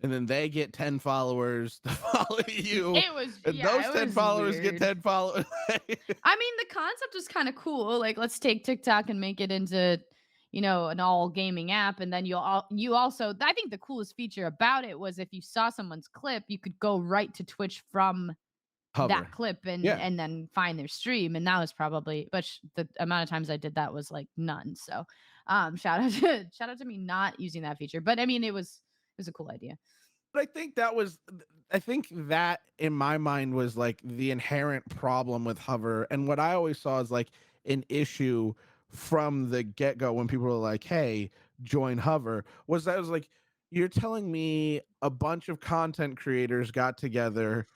and then they get 10 followers to follow you, it was and yeah, those it 10 was followers get weird. 10 followers. I mean, the concept was kind of cool. Like, let's take TikTok and make it into, an all gaming app. And then you also, I think the coolest feature about it was if you saw someone's clip, you could go right to Twitch from that Hover. clip and Yeah. and then find their stream. And that was probably, but the amount of times I did that was like none. So, shout out to me not using that feature. But I mean, it was a cool idea. But I think that in my mind was like the inherent problem with Hover. And what I always saw as like an issue from the get go when people were like, hey, join Hover, was that I was like, you're telling me a bunch of content creators got together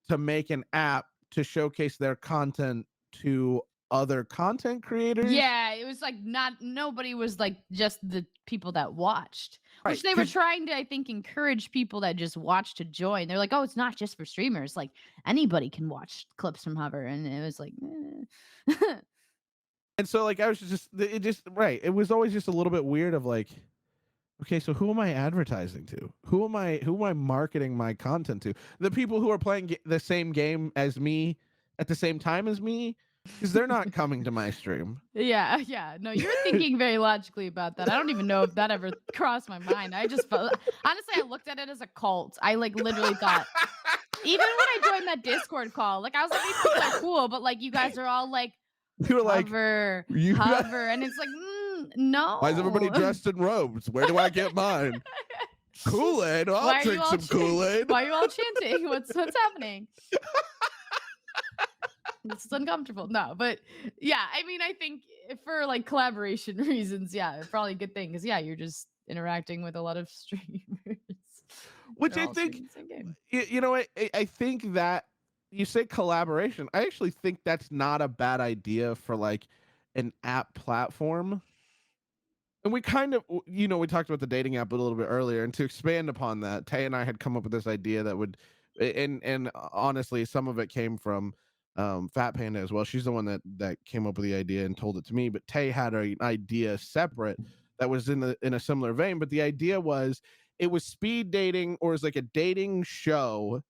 to make an app to showcase their content to other content creators? Yeah, it was like nobody was like just the people that watched, which Right. they were Because trying to, I think, encourage people that just watch to join. They're like, oh, it's not just for streamers. Like anybody can watch clips from Hover. And it was like, and so like I was just it just right. It was always just a little bit weird of like, okay, so who am I advertising to? Who am I marketing my content to? The people who are playing the same game as me at the same time as me, because they're not coming to my stream. yeah, yeah. No, you're thinking very logically about that. I don't even know if that ever crossed my mind. I just felt, honestly, I looked at it as a cult. I like literally thought, even when I joined that Discord call, like I was like, these people are cool, but like you guys are all like, You were like, Hover, you. Hover, and it's like, Why is everybody no. dressed in robes? Where do I get mine? Kool-Aid. I'll Why are you drink all some Kool-Aid. why are you all chanting? What's happening? This is uncomfortable. No, but yeah, I mean, I think for like collaboration reasons, yeah, probably a good thing because yeah, you're just interacting with a lot of streamers. Which They're I all think, streaming the same game. I think that you say collaboration. I actually think that's not a bad idea for like an app platform. And we kind of, we talked about the dating app a little bit earlier, and to expand upon that, Tay and I had come up with this idea that would, and honestly, some of it came from Fat Panda as well. She's the one that came up with the idea and told it to me. But Tay had an idea separate that was in a similar vein. But the idea was it was speed dating, or it was like a dating show,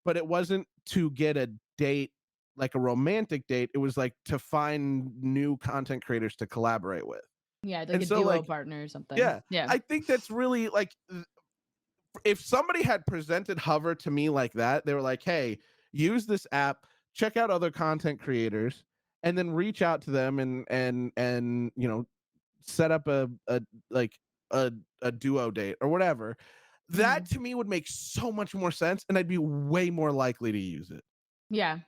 but it wasn't to get a date, like a romantic date. It was like to find new content creators to collaborate with. Yeah, like And a so duo like, partner or something. yeah, Yeah. I think that's really like, if somebody had presented Hover to me like that, they were like, "Hey, use this app, check out other content creators, and then reach out to them and set up a like a duo date or whatever." That Mhm. to me would make so much more sense, and I'd be way more likely to use it. Yeah.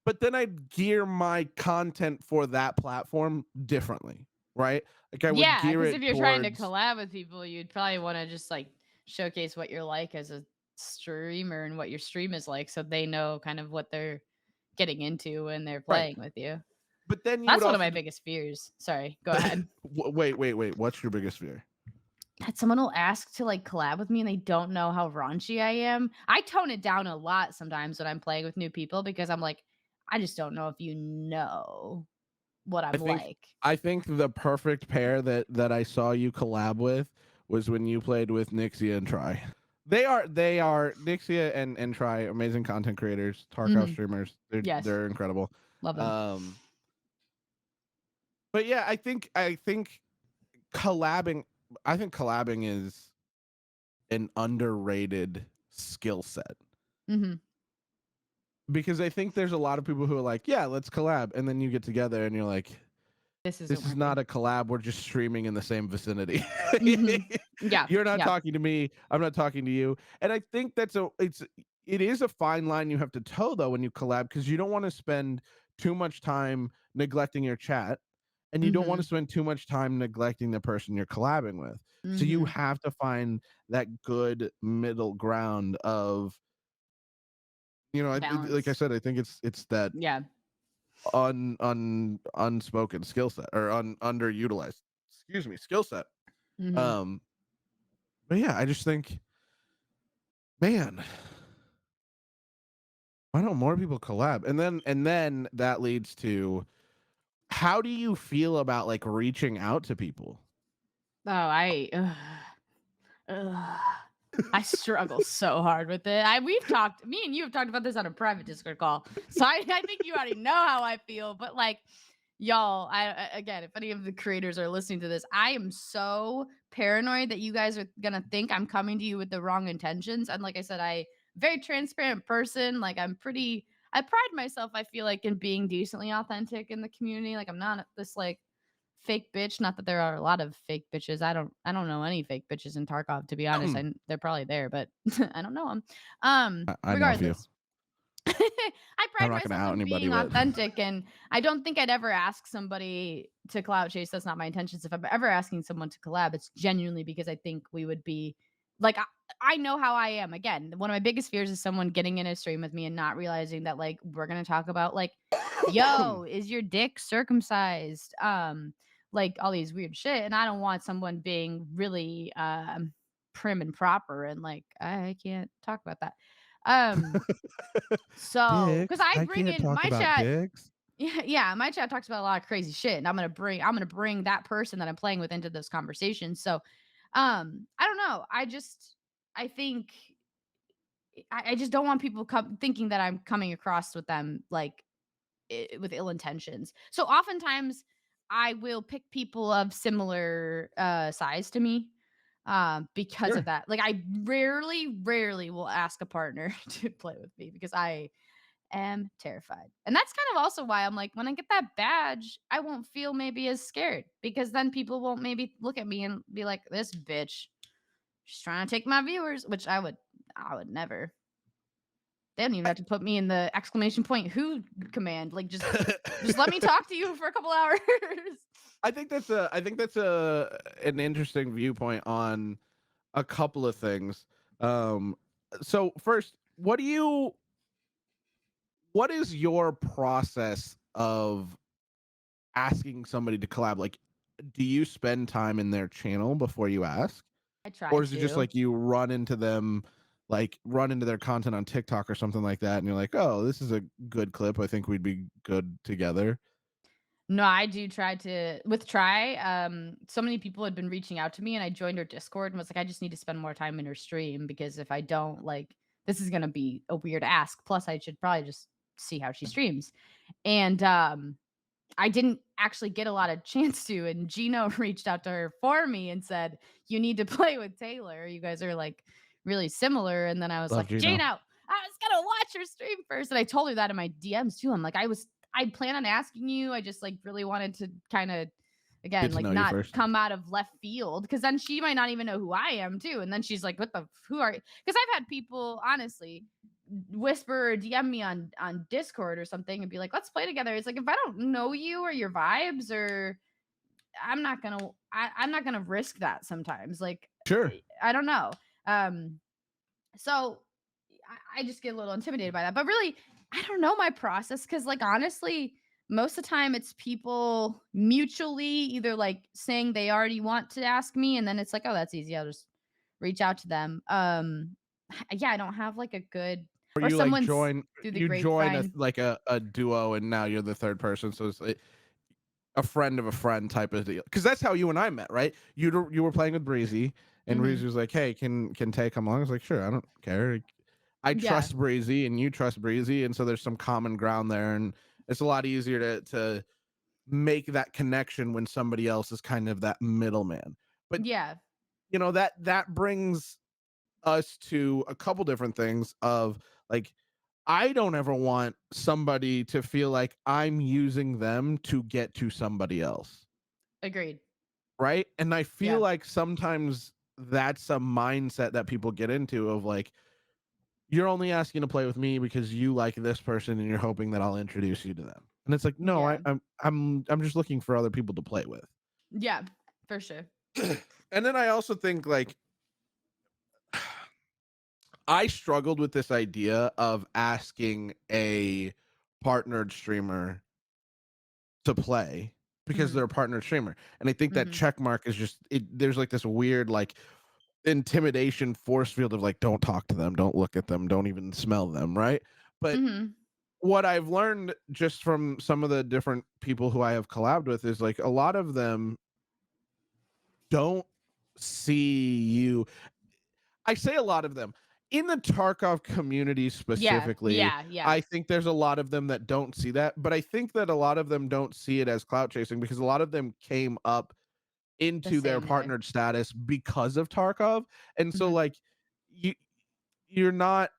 But then I'd gear my content for that platform differently, right? Like I would Yeah, gear because it if you're trying to towards collab with people, you'd probably wanna just, like, showcase what you're like as a streamer and what your stream is like so they know kind of what they're getting into when they're right. playing with you. But then you would That's one of also my biggest fears. Sorry, go ahead. wait. What's your biggest fear? That someone will ask to, like, collab with me and they don't know how raunchy I am. I tone it down a lot sometimes when I'm playing with new people because I'm like, "I just don't know if you know what I I'm think like." I think the perfect pair that I saw you collab with was when you played with Nixia and Try. They are Nixia and Try, amazing content creators, Tarkov Mhm. streamers. They're Yes. they're incredible. Love them. Um, but yeah, I think collabing I think collabing is an underrated skill set Mhm. because I think there's a lot of people who are like, yeah, let's collab, and then you get together and you're like, This isn't this is not working. a collab. We're just streaming in the same vicinity. Mhm. Yeah. You're not Yeah. talking to me. I'm not talking to you. And I think it is a fine line you have to toe though when you collab because you don't want to spend too much time neglecting your chat and you don't want to Mhm. spend too much time neglecting the person you're collabing with. So you Mhm. have to find that good middle ground of like I Balance. said, I think it's that Yeah. unspoken skill set or underutilized skill set. Mhm. Um, but yeah, I just think, man, why don't more people collab? And then that leads to how do you feel about like reaching out to people? Oh, ugh. I struggle so hard with it. We've talked me and you have talked about this on a private Discord call. So I think you already know how I feel, but like y'all, again, if any of the creators are listening to this, I am so paranoid that you guys are going to think I'm coming to you with the wrong intentions. And like I said, very transparent person, like I pride myself I feel like in being decently authentic in the community. Like I'm not this like fake bitch. Not that there are a lot of fake bitches. I don't know any fake bitches in Tarkov, to be honest. They're probably there, but I don't know them. I know a few. Regardless, I I'm pride not gonna myself out in anybody, being but authentic, and I don't think I'd ever ask somebody to clout chase. That's not my intentions. If I'm ever asking someone to collab, it's genuinely because I think we would be like I know how I am. Again, one of my biggest fears is someone getting in a stream with me and not realizing that like we're gonna talk about like, yo, is your dick circumcised? Like all these weird shit, and I don't want someone being really prim and proper and like I can't talk about that. Um, so, because dicks. I I bring can't in talk my about chat, dicks. yeah, my chat talks about a lot of crazy shit, and I'm gonna bring that person that I'm playing with into those conversations. So, I don't know. I think I just don't want people thinking that I'm coming across with them like with ill intentions. So oftentimes I will pick people of similar size to me because of Sure. that. Like I rarely will ask a partner to play with me because I am terrified. And that's kind of also why I'm like, when I get that badge, I won't feel maybe as scared because then people won't maybe look at me and be like, this bitch, she's trying to take my viewers, which I would never. They don't even I, have to put me in the exclamation point who command. Like just let me talk to you for a couple hours. I think that's a an interesting viewpoint on a couple of things. Um, so first, what is your process of asking somebody to collab? Like, do you spend time in their channel before you ask? I try Or is it just to. like you run into them, like run into their content on TikTok or something like that, and you're like, oh, this is a good clip. I think we'd be good together. No, I do try to with try. So many people had been reaching out to me and I joined her Discord and was like, I just need to spend more time in her stream because if I don't, like, this is gonna be a weird ask. Plus, I should probably just see how she streams. And I didn't actually get a lot of chance to. And Gino reached out to her for me and said, you need to play with Taylor. You guys are like really similar. And then I was Love like, Gino. Gino, I was gonna watch your stream first. And I told her that in my DMs too. I'm like, I plan on asking you. I just like really wanted to kind of again, Get to like know you not first. come out of left field, because then she might not even know who I am too, and then she's like, "What the who are?" Because I've had people honestly whisper or DM me on Discord or something and be like, "Let's play together." It's like if I don't know you or your vibes, or I'm not gonna risk that sometimes. Like Sure. I don't know. Um, so I just get a little intimidated by that. But really, I don't know my process, because, like, honestly, most of the time it's people mutually either like saying they already want to ask me, and then it's like, oh, that's easy. I'll just reach out to them. Yeah, I don't have like a good, Or or you like someone's join through the you join grapevine. a duo and now you're the third person, so it's a friend of a friend type of deal. Because that's how you and I met, right? You were playing with Breezy, and Breezy Hmm. was like, "Hey, can Tay come along?" I was like, "Sure, I don't care. I Yeah, trust Breezy, and you trust Breezy, and so there's some common ground there, and it's a lot easier to make that connection when somebody else is kind of that middleman." But yeah, that brings us to a couple different things of like I don't ever want somebody to feel like I'm using them to get to somebody else, agreed. right? And I feel Yeah, like sometimes that's a mindset that people get into of like you're only asking to play with me because you like this person and you're hoping that I'll introduce you to them. And it's like, no, yeah, I'm just looking for other people to play with. yeah, for sure. And then I also think like I struggled with this idea of asking a partnered streamer to play because Hmm. they're a partnered streamer. And I think that Hmm. check mark is just there's like this weird like intimidation force field of like don't talk to them, don't look at them, don't even smell them, right? But Hmm. what I've learned just from some of the different people who I have collabed with is like a lot of them don't see you. I say a lot of them in the Tarkov community Yeah, specifically. yeah, yeah. I think there's a lot of them that don't see that, but I think that a lot of them don't see it as clout chasing because a lot of them came up The into their same way. partnered status because of Tarkov. And so Hmm. like you you're not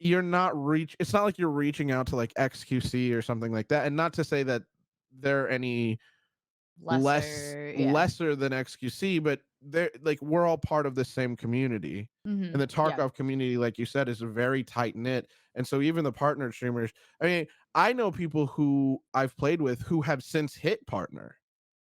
it's not like you're reaching out to like XQC or something like that. And not to say that they're any Lesser, yeah. lesser than XQC, but they're like we're all part of the same community. And Hmm. the Yeah. Tarkov community, like you said, is very tight knit. And so even the partner streamers, I mean, I know people who I've played with who have since hit partner.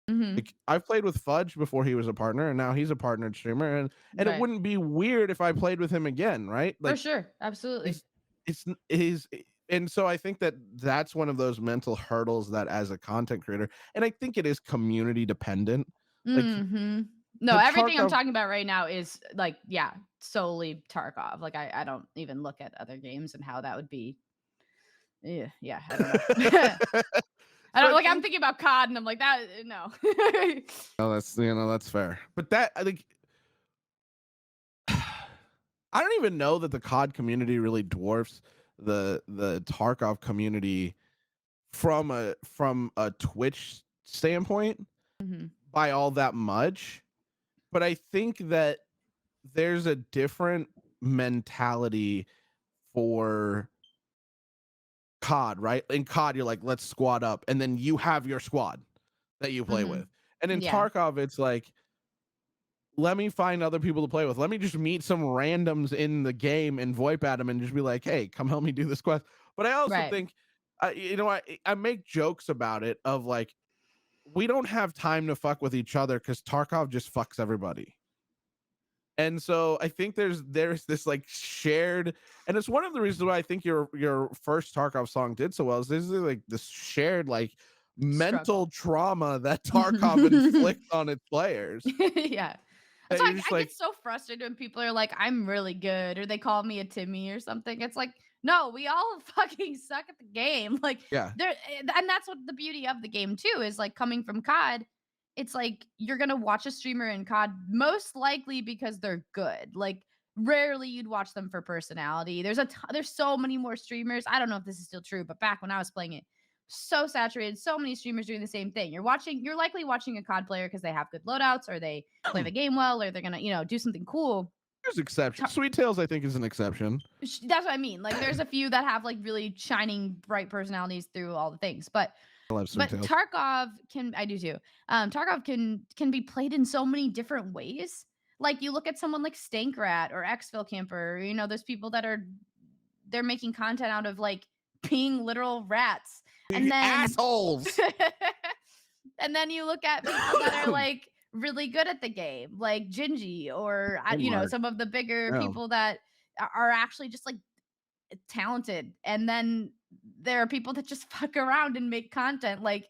Hmm. Like I've played with Fudge before he was a partner, and now he's a partnered streamer, and it Right. wouldn't be weird if I played with him again, right? For Like sure. Absolutely. it's it's his and so I think that that's one of those mental hurdles that as a content creator, and I think it is community dependent. Like Hmm. No, the everything I'm Tarkov, talking about right now is like, yeah, solely Tarkov. Like I don't even look at other games and how that would be. Yeah, yeah, I don't know. I so don't I like. I'm think thinking about COD, and I'm like that. No. oh, that's fair. But that I think I don't even know that the COD community really dwarfs the Tarkov community from a Twitch standpoint Hmm. by all that much. But I think that there's a different mentality for COD, right? In COD, you're like, let's squad up, and then you have your squad that you play Hmm. with. And in Yeah. Tarkov, it's like, let me find other people to play with. Let me just meet some randoms in the game and VoIP at them and just be like, hey, come help me do this quest. But I also Right. think, I make jokes about it of like, we don't have time to fuck with each other because Tarkov just fucks everybody. And so I think there's this like shared, and it's one of the reasons why I think your first Tarkov song did so well is this is like this shared like mental Struggle. trauma that Tarkov inflicts on its players. Yeah. That's That why you're just I get like, so frustrated when people are like, I'm really good, or they call me a Timmy or something. It's like, no, we all fucking suck at the game. Like, yeah, and that's what the beauty of the game too is, like, coming from COD. It's like you're gonna watch a streamer in COD most likely because they're good. Like, rarely you'd watch them for personality. There's so many more streamers. I don't know if this is still true, but back when I was playing it, so saturated, so many streamers doing the same thing. You're likely watching a COD player because they have good loadouts, or they play the game well, or they're gonna, do something cool. there's exceptions. Sweet Tails, I think, is an exception. That's what I mean. Like, there's a few that have like really shining bright personalities through all the things, but I love Sweet But Tales. Tarkov can I do too. Tarkov can be played in so many different ways. Like you look at someone like Stankrat or Exfil Camper, those people that they're making content out of like being literal rats. And then Assholes. and then you look at people that are like really good at the game, like Gingy or Oh my, some of the bigger no. people that are actually just like talented. And then there are people that just fuck around and make content like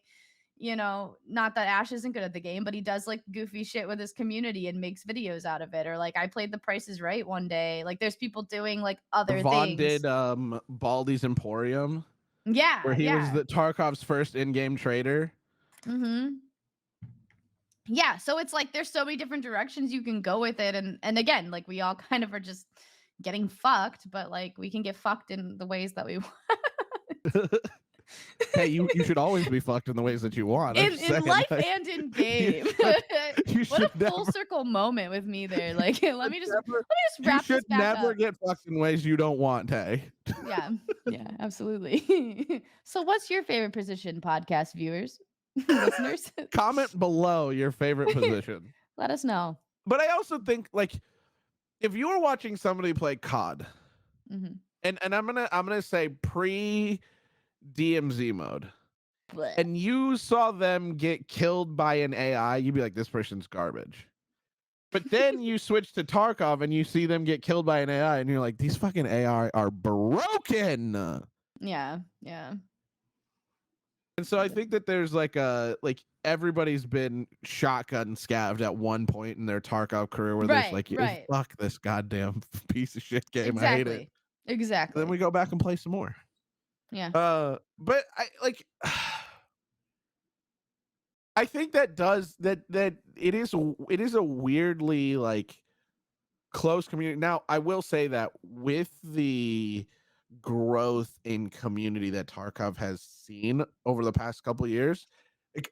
not that Ash isn't good at the game, but he does like goofy shit with his community and makes videos out of it. Or like I played The Price is Right one day. Like there's people doing like other Vaughn did things. Baldi's Emporium, where Yeah, he was yeah. the Tarkov's first in-game trader. Mm-hmm. Yeah, so it's like there's so many different directions you can go with it, and again, like we all kind of are just getting fucked, but like we can get fucked in the ways that we want. Hey, you should always be fucked in the ways that you want. I'm in just in saying, life like, and in you game. you What should a full never, circle moment with me there. Like let me never just you wrap this should back never up. get fucked in ways you don't want, Tay. Yeah. Yeah, absolutely. So what's your favorite position, podcast viewers? Listeners? Comment below your favorite position. Let us know. But I also think, like, if you were watching somebody play COD, Mhm. and I'm gonna say pre DMZ mode, Blech. and you saw them get killed by an AI, you'd be like, this person's garbage. But then you switch to Tarkov and you see them get killed by an AI, and you're like, these fucking AI are broken. Yeah, yeah. And so I think that there's like everybody's been shotgun scabbed at one point in their Tarkov career where there's Right, like, right. fuck this goddamn piece of shit game. I hate it. Exactly. And then we Exactly. go back and play some more. Yeah. But I like I think that does that it is a weirdly like close community. Now, I will say that with the growth in community that Tarkov has seen over the past couple of years, like,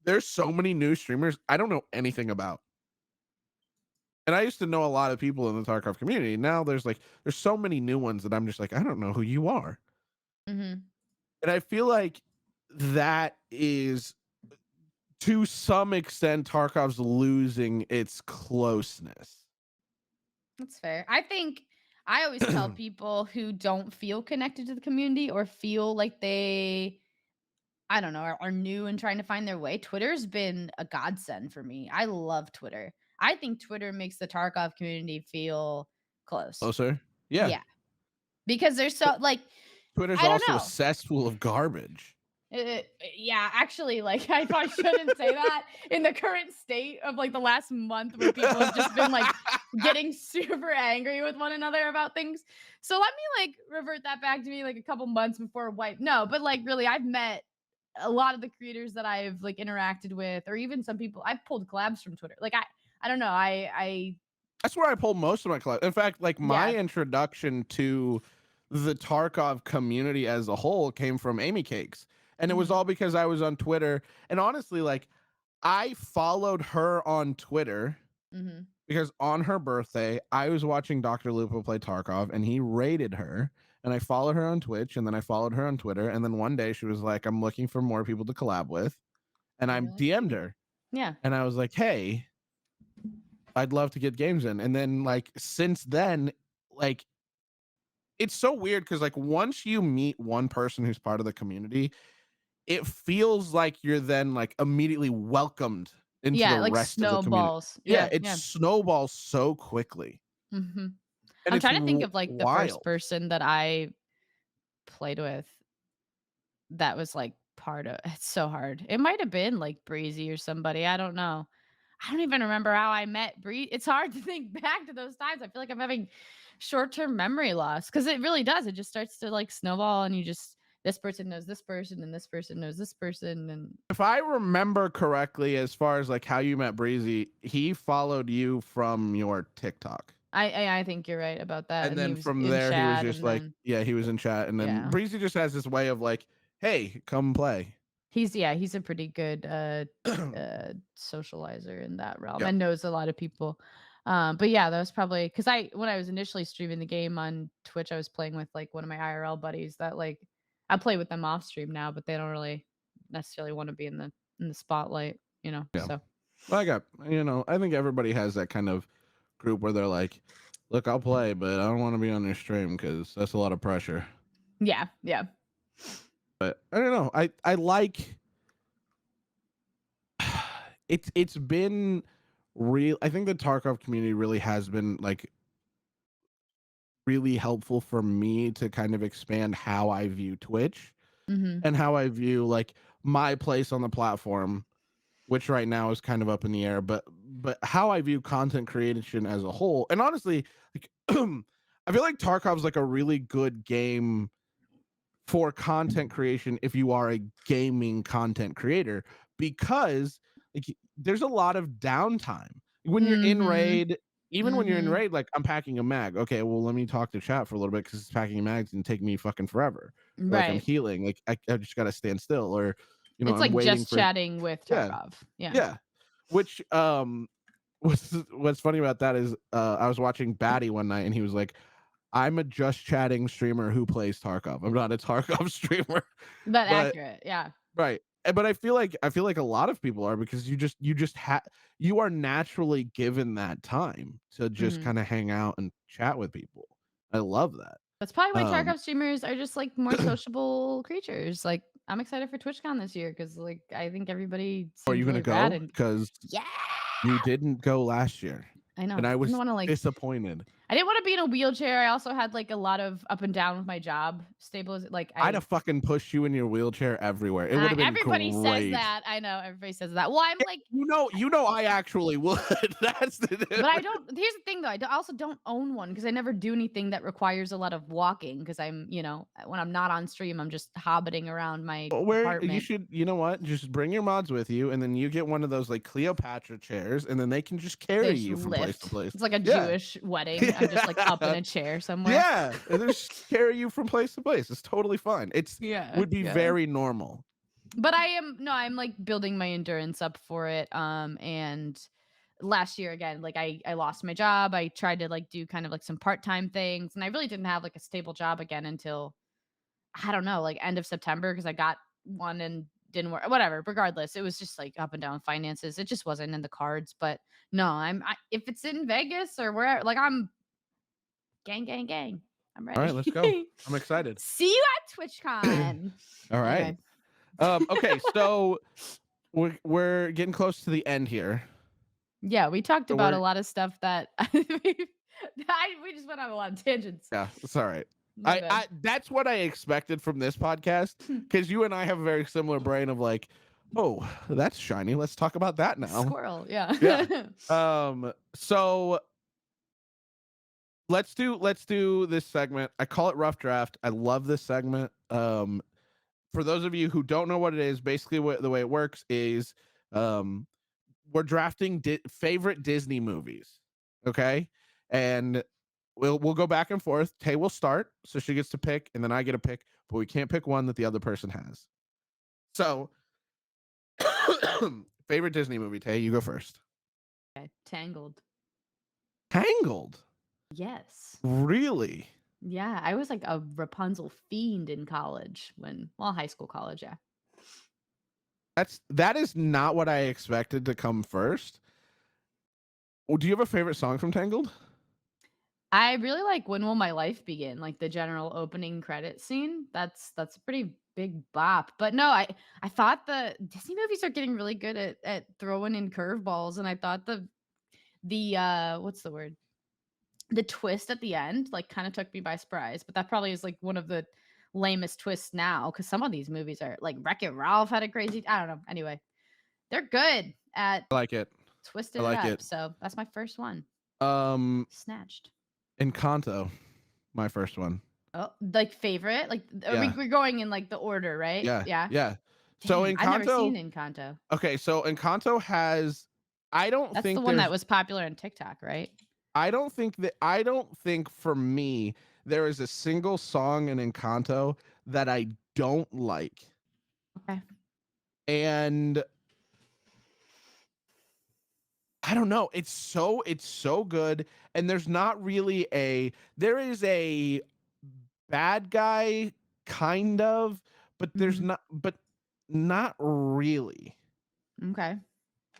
there's so many new streamers I don't know anything about. And I used to know a lot of people in the Tarkov community. Now there's so many new ones that I'm just like, I don't know who you are. Mhm. And I feel like that is to some extent Tarkov's losing its closeness. That's fair. I think I always tell people who don't feel connected to the community or feel like they, I don't know, are new and trying to find their way. Twitter's been a godsend for me. I love Twitter. I think Twitter makes the Tarkov community feel close. Closer? Yeah. Yeah. Because there's so like Twitter's I don't also a know. cesspool of garbage. Yeah, actually, like I probably shouldn't say that in the current state of like the last month where people have just been like getting super angry with one another about things. So let me like revert that back to me like a couple months before wipe. No, but like really, I've met a lot of the creators that I've like interacted with, or even some people I've pulled collabs from Twitter. Like I don't know. I That's where I pull most of my collabs. In fact, like my yeah. introduction to the Tarkov community as a whole came from Amy Cakes. And it was Mhm, all because I was on Twitter. And honestly, like I followed her on Twitter mhm. because on her birthday, I was watching Dr. Lupo play Tarkov and he raided her. And I followed her on Twitch and then I followed her on Twitter. And then one day she was like, I'm looking for more people to collab with. And I And you're like, DM'd her yeah. and I was like, hey, I'd love to get games in. And then like since then, like it's so weird because like once you meet one person who's part of the community, it feels like you're then like immediately welcomed into the Yeah, like rest of the community. snowballs. Yeah, Yeah, it yeah. snowballs so quickly. Mhm. And I'm it's trying to think of like the first wild. person that I played with that was like part of it's so hard. It might have been like Breezy or somebody. I don't know. I don't even remember how I met Bree. It's hard to think back to those times. I feel like I'm having short-term memory loss because it really does. It just starts to like snowball and you just this person knows this person and this person knows this person and If I remember correctly, as far as like how you met Breezy, he followed you from your TikTok. I think you're right about that. And And he then was from in there, he was chat just and like, then yeah, he was in chat. And then yeah. Breezy just has this way of like, hey, come play. He's a pretty good socializer in that realm Yep. and knows a lot of people. But yeah, that was probably because when I was initially streaming the game on Twitch, I was playing with like one of my IRL buddies that like I play with them off stream now, but they don't really necessarily want to be in the spotlight, Yeah. so Well, I think everybody has that kind of group where they're like, look, I'll play, but I don't want to be on your stream because that's a lot of pressure. yeah, yeah. But I don't know. I like it's been real. I think the Tarkov community really has been like really helpful for me to kind of expand how I view Twitch Mhm. and how I view like my place on the platform, which right now is kind of up in the air, but how I view content creation as a whole. And honestly, like I feel like Tarkov's like a really good game for content creation if you are a gaming content creator, because like there's a lot of downtime when you're in Mhm. raid. Even when you're in Mhm. raid, like I'm packing a mag, okay, well let me talk to chat for a little bit because packing mags and take me fucking forever. Or like I'm Right. healing, like I just gotta stand still, or It's I'm like waiting just for. chatting with Yeah, Tarkov. Yeah. yeah. Which what's funny about that is I was watching Batty one night and he was like, I'm a just chatting streamer who plays Tarkov. I'm not a Tarkov streamer. But But accurate, yeah. right. But I feel like a lot of people are, because you are naturally given that time to just Mhm. kind of hang out and chat with people. I love that. That's probably why Um Tarkov streamers are just, like, more sociable creatures, like, I'm excited for TwitchCon this year because, like, I think everybody are seems you gonna really rad go? and Because yeah! you didn't go last year. I know. And I I didn't was wanna, like disappointed. I didn't wanna be in a wheelchair, I also had, like, a lot of up and down with my job stabiliz like, I'd I have fucking pushed you in your wheelchair everywhere. It would I have been everybody says great. that, I know, everybody says that. Well, I'm, like I actually would. That's the but I difference. don't here's the thing, though, I also don't own one because I never do anything that requires a lot of walking because when I'm not on stream, I'm just hobbiting around my Where you apartment. should, you know what? Just bring your mods with you, and then you get one of those like Cleopatra chairs, and then they can just They carry just you from place to lift. place. It's like a Yeah, Jewish wedding. I'm just, like, up in yeah, a chair somewhere. yeah. And they just carry you from place to place. It's totally fine. It's Yeah, would be yeah. very normal. But I am no, I'm, like, building my endurance up for it, and last year, again, like, I lost my job, I tried to, like, do kind of, like, some part-time things, and I really didn't have, like, a stable job again until, I don't know, like, end of September because I got one and didn't work whatever, regardless, it was just, like, up and down with finances, it just wasn't in the cards, but no, if it's in Vegas or where like, I'm gang, gang, gang. I'm All right, let's go. ready. I'm excited. See you at TwitchCon. All right. Anyway, Okay, so we're getting close to the end here. yeah, we talked So about a we're lot of stuff that we just went on a lot of tangents. Yeah, it's all right. My I bad. That's what I expected from this podcast, because you and I have a very similar brain of like, oh, that's shiny. Let's talk about that now. Squirrel, yeah. Yeah. So let's do this segment. I call it rough draft. I love this segment. For those of you who don't know what it is, basically the way it works is, um, we're drafting favorite Disney movies. Okay, and we'll go back and forth. Tay will start, so she gets to pick, and then I get a pick, but we can't pick one that the other person has. So, favorite Disney movie, Tay, you go first. Okay, Tangled. Tangled, Yes. really? Yeah, I was like a Rapunzel fiend in college high school, college, yeah. That is not what I expected to come first. Well, do you have a favorite song from Tangled? I really like When Will My Life Begin, like the general opening credit scene. That's a pretty big bop. But no, I thought the Disney movies are getting really good at throwing in curveballs, and I thought the what's the word? The twist at the end like kind of took me by surprise. But that probably is like one of the lamest twists now because some of these movies are like Wreck-It Ralph had a crazy. I don't know. Anyway, they're good at I like it. I twisting it like up. it. So that's my first one. Um, Snatched. Encanto, my first one. Oh, like favorite? Like Yeah, we're going in like the order, right? yeah, Yeah. yeah. So Damn, I've never Encanto, seen Encanto. okay, so Encanto has, I don't That's the think one that there's, was popular on TikTok, right? I don't think for me there is a single song in Encanto that I don't like. Okay. And I don't know, it's so good, and there is a bad guy kind of, but there's Mhm. not, but Not really. Okay.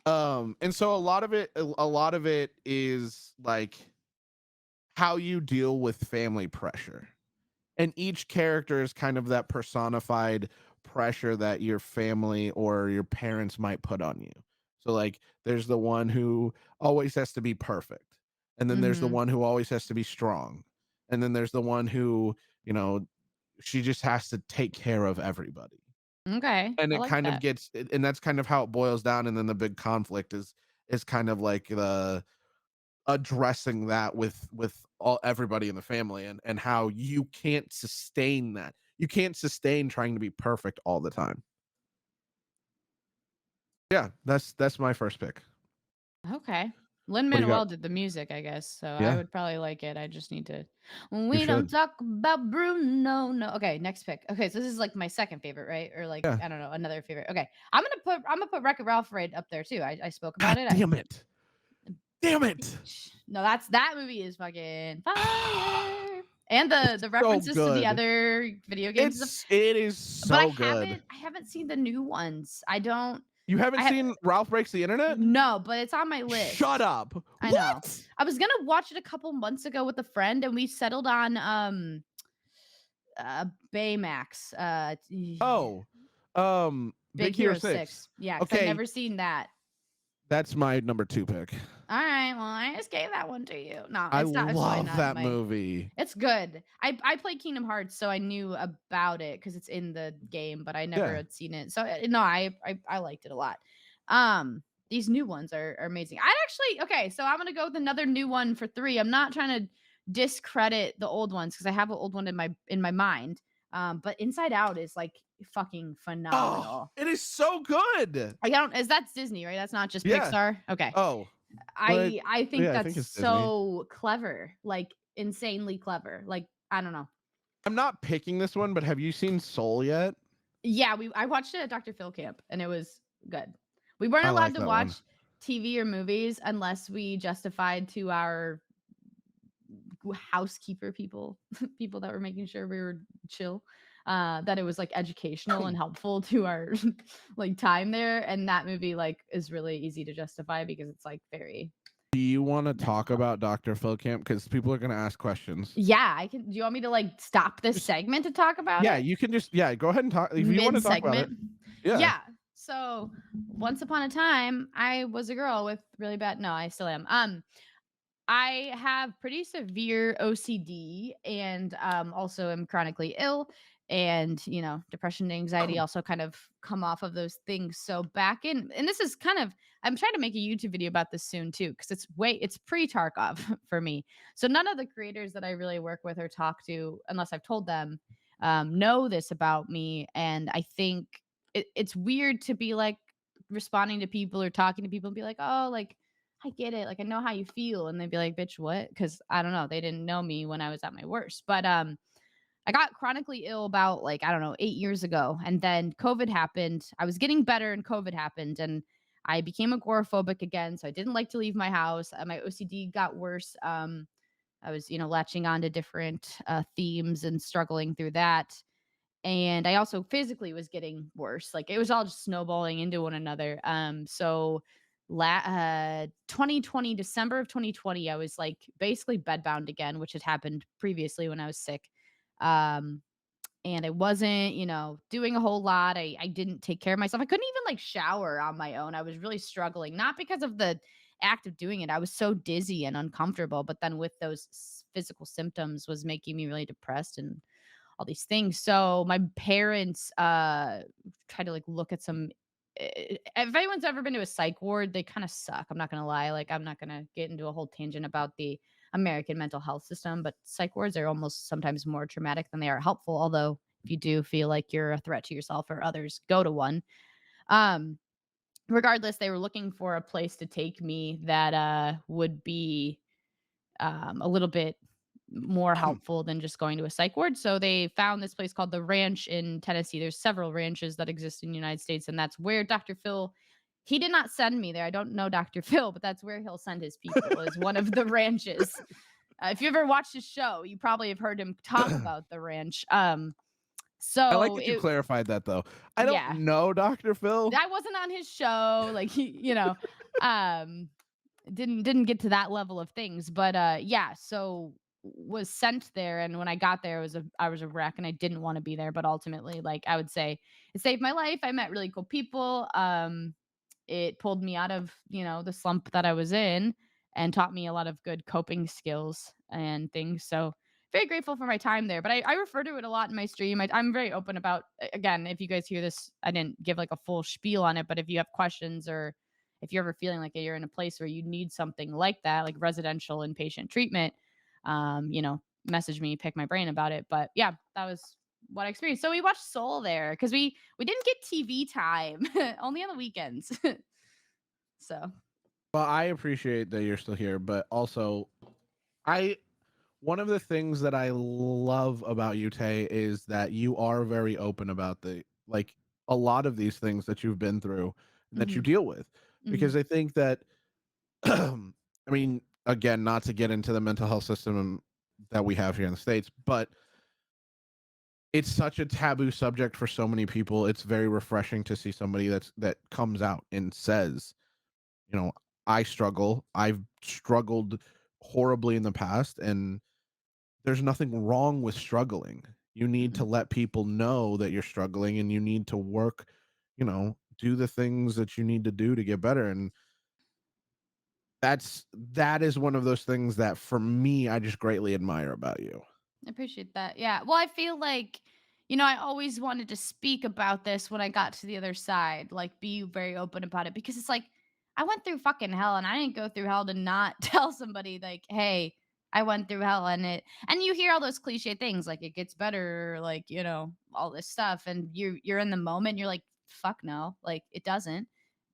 And so a lot of it is like how you deal with family pressure. And each character is kind of that personified pressure that your family or your parents might put on you. So like there's the one who always has to be perfect. And then there's the Mhm. one who always has to be strong. And then there's the one who, you know, she just has to take care of everybody. Okay. And I it like kind of that. gets and that's kind of how it boils down, and then the big conflict is kind of like the addressing that with all everybody in the family, and how you can't sustain that. You can't sustain trying to be perfect all the time. Yeah, that's my first pick. Okay. What do you got? Lin-Manuel did the music, I guess, so I Yeah, would probably like it. I just need to you we don't should. talk about Bruno, no. Okay, next pick. Okay, so this is like my second favorite, right? Or like, Yeah. I don't know, another favorite. Okay. I'm gonna put Wreck-It Ralph right up there too. I spoke about God it. damn it. Damn it. No, that movie is fucking fire. And It's the so references to the good. other video games and stuff. It is But so good. I haven't seen the new ones. I don't You haven't I ha seen Ralph Breaks the Internet? no, but it's on my Shut list. up. I know. What? I was gonna watch it a couple months ago with a friend, and we settled on Baymax. Oh, Big Big Hero Hero 6. 6. Yeah, because I've Okay, never seen that. that's my number 2 pick. All right, well, I just gave that one to you. No, I it's probably love not that my. movie. It's good. I played Kingdom Hearts, so I knew about it because it's in the game, but I never Yeah. had seen it. So no, I liked it a lot. These new ones are amazing. I'd actually okay, so I'm gonna go with another new one for three. I'm not trying to discredit the old ones because I have an old one in my mind. But Inside Out is like fucking Oh, phenomenal. it is so good. I don't is that's Disney, right? That's not just Yeah. Pixar. Okay. Oh, but I think yeah, I that's think it's Disney. so clever, like insanely clever. Like, I don't know. I'm not picking this one, but have you seen Soul yet? Yeah, I watched it at Dr. Phil camp and it was good. We weren't I allowed like to that one. watch TV or movies unless we justified to our housekeeper people, people that were making sure we were chill, that it was like educational and helpful to our like time there. And that movie like is really easy to justify because it's like very Do you want to mental talk health. about Dr. Phil Camp? Because people are going to ask questions. Yeah, I can. Do you want me to like stop this Just, segment to talk about yeah, it? you can just, yeah, go ahead and talk. If you want Mid to talk about it. segment. Yeah. Yeah. So once upon a time, I was a girl with really bad. No, I still am. I have pretty severe OCD and also am chronically ill. And, depression and anxiety also kind of come off of those things. So back in, and this is kind of, I'm trying to make a YouTube video about this soon too, because it's pre Tarkov for me. So none of the creators that I really work with or talk to, unless I've told them, know this about me. And I think it's weird to be like responding to people or talking to people and be like, oh, like, I get it. Like, I know how you feel. And they'd be like, bitch, what? Because I don't know. They didn't know me when I was at my worst. But I got chronically ill about like, I don't know, 8 years ago. And then COVID happened. I was getting better and COVID happened. And I became agoraphobic again. So I didn't like to leave my house. My OCD got worse. I was, latching on to different themes and struggling through that. And I also physically was getting worse. Like it was all just snowballing into one another. So 2020, December of 2020, I was like basically bedbound again, which had happened previously when I was sick. Um, and I wasn't, doing a whole lot. I didn't take care of myself. I couldn't even like shower on my own. I was really struggling, not because of the act of doing it. I was so dizzy and uncomfortable, but then with those physical symptoms was making me really depressed and all these things. So my parents tried to like look at some if anyone's ever been to a psych ward, they kind of suck. I'm not going to lie. Like I'm not going to get into a whole tangent about the American mental health system, but psych wards are almost sometimes more traumatic than they are helpful. Although if you do feel like you're a threat to yourself or others, go to one. Um Regardless, they were looking for a place to take me that would be a little bit more helpful than just going to a psych ward. So they found this place called the Ranch in Tennessee. There's several ranches that exist in the United States, and that's where Dr. Phil. He did not send me there. I don't know Dr. Phil, but that's where he'll send his people. Is one of the ranches. If you ever watched his show, you probably have heard him talk about the ranch. I like So that you it clarified that though. I don't yeah. know Dr. Phil. I wasn't on his show, like, um, didn't get to that level of things, but, yeah, so was sent there, and when I got there, I was a wreck, and I didn't wanna be there, but ultimately, like, I would say it saved my life. I met really cool people. It pulled me out of, the slump that I was in and taught me a lot of good coping skills and things. So very grateful for my time there. But I refer to it a lot in my stream. I'm very open about again, if you guys hear this, I didn't give like a full spiel on it, but if you have questions or if you're ever feeling like you're in a place where you need something like that, like residential inpatient treatment, message me, pick my brain about it. But yeah, that was what I experienced. So we watched Soul there because we didn't get TV time, only on the weekends. So Well, I appreciate that you're still here, but also I one of the things that I love about you, Tay, is that you are very open about the like a lot of these things that you've been through and that you mhm, deal with. Because mhm, I think that I mean, again, not to get into the mental health system that we have here in the States, but it's such a taboo subject for so many people. It's very refreshing to see somebody that comes out and says, you know, I struggle. I've struggled horribly in the past, and there's nothing wrong with struggling. You need to mm-mm. let people know that you're struggling, and you need to work, do the things that you need to do to get better. And that is one of those things that for me I just greatly admire about you. I appreciate that. Yeah. Well, I feel like, I always wanted to speak about this when I got to the other side, like be very open about it because it's like I went through fucking hell and I didn't go through hell to not tell somebody like, "Hey, I went through hell," and you hear all those cliche things like it gets better, like, all this stuff and you're in the moment, you're like, "Fuck no." Like it doesn't.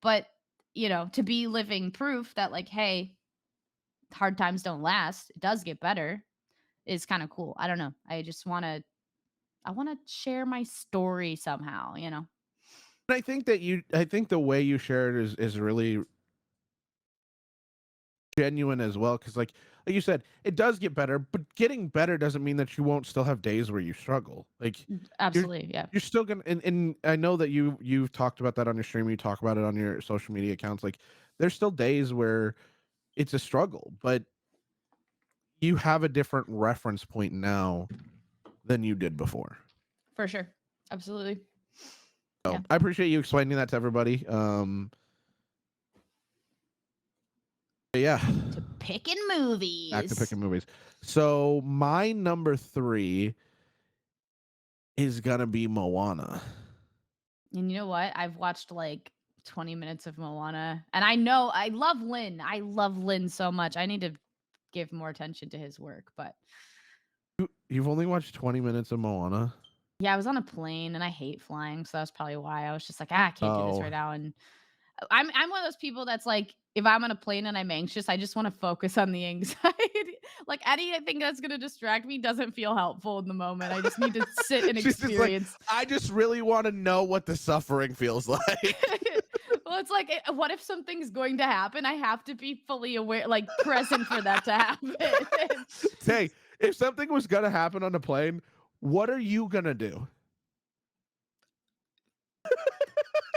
But, to be living proof that like, "Hey, hard times don't last. It does get better." Is kinda cool. I don't know. I wanna share my story somehow, you know? And I think the way you share it is really genuine as well, because like you said, it does get better, but getting better doesn't mean that you won't still have days where you struggle. Like you're Absolutely, yeah. you're still gonna, and I know that you've talked about that on your stream, you talk about it on your social media accounts. Like there's still days where it's a struggle, but you have a different reference point now than you did before. For sure. Absolutely. So Yeah. I appreciate you explaining that to everybody. But yeah, To picking back to movies. picking movies. So my number three is gonna be Moana. And you know what? I've watched, like, 20 minutes of Moana, and I know I love Lin. I love Lin so much. I need to give more attention to his work, but You've only watched 20 minutes of Moana? yeah, I was on a plane, and I hate flying, so that's probably why I was just like, "Ah, I can't do this Oh, right now," and I'm one of those people that's like, if I'm on a plane and I'm anxious, I just wanna focus on the anxiety. Like, anything that's gonna distract me doesn't feel helpful in the moment. I just need to sit and she's just like, experience. I just really want to know what the suffering feels like. Well, it's like, what if something's going to happen? I have to be fully aware, like, present for that to happen. Hey, if something was gonna happen on the plane, what are you gonna do?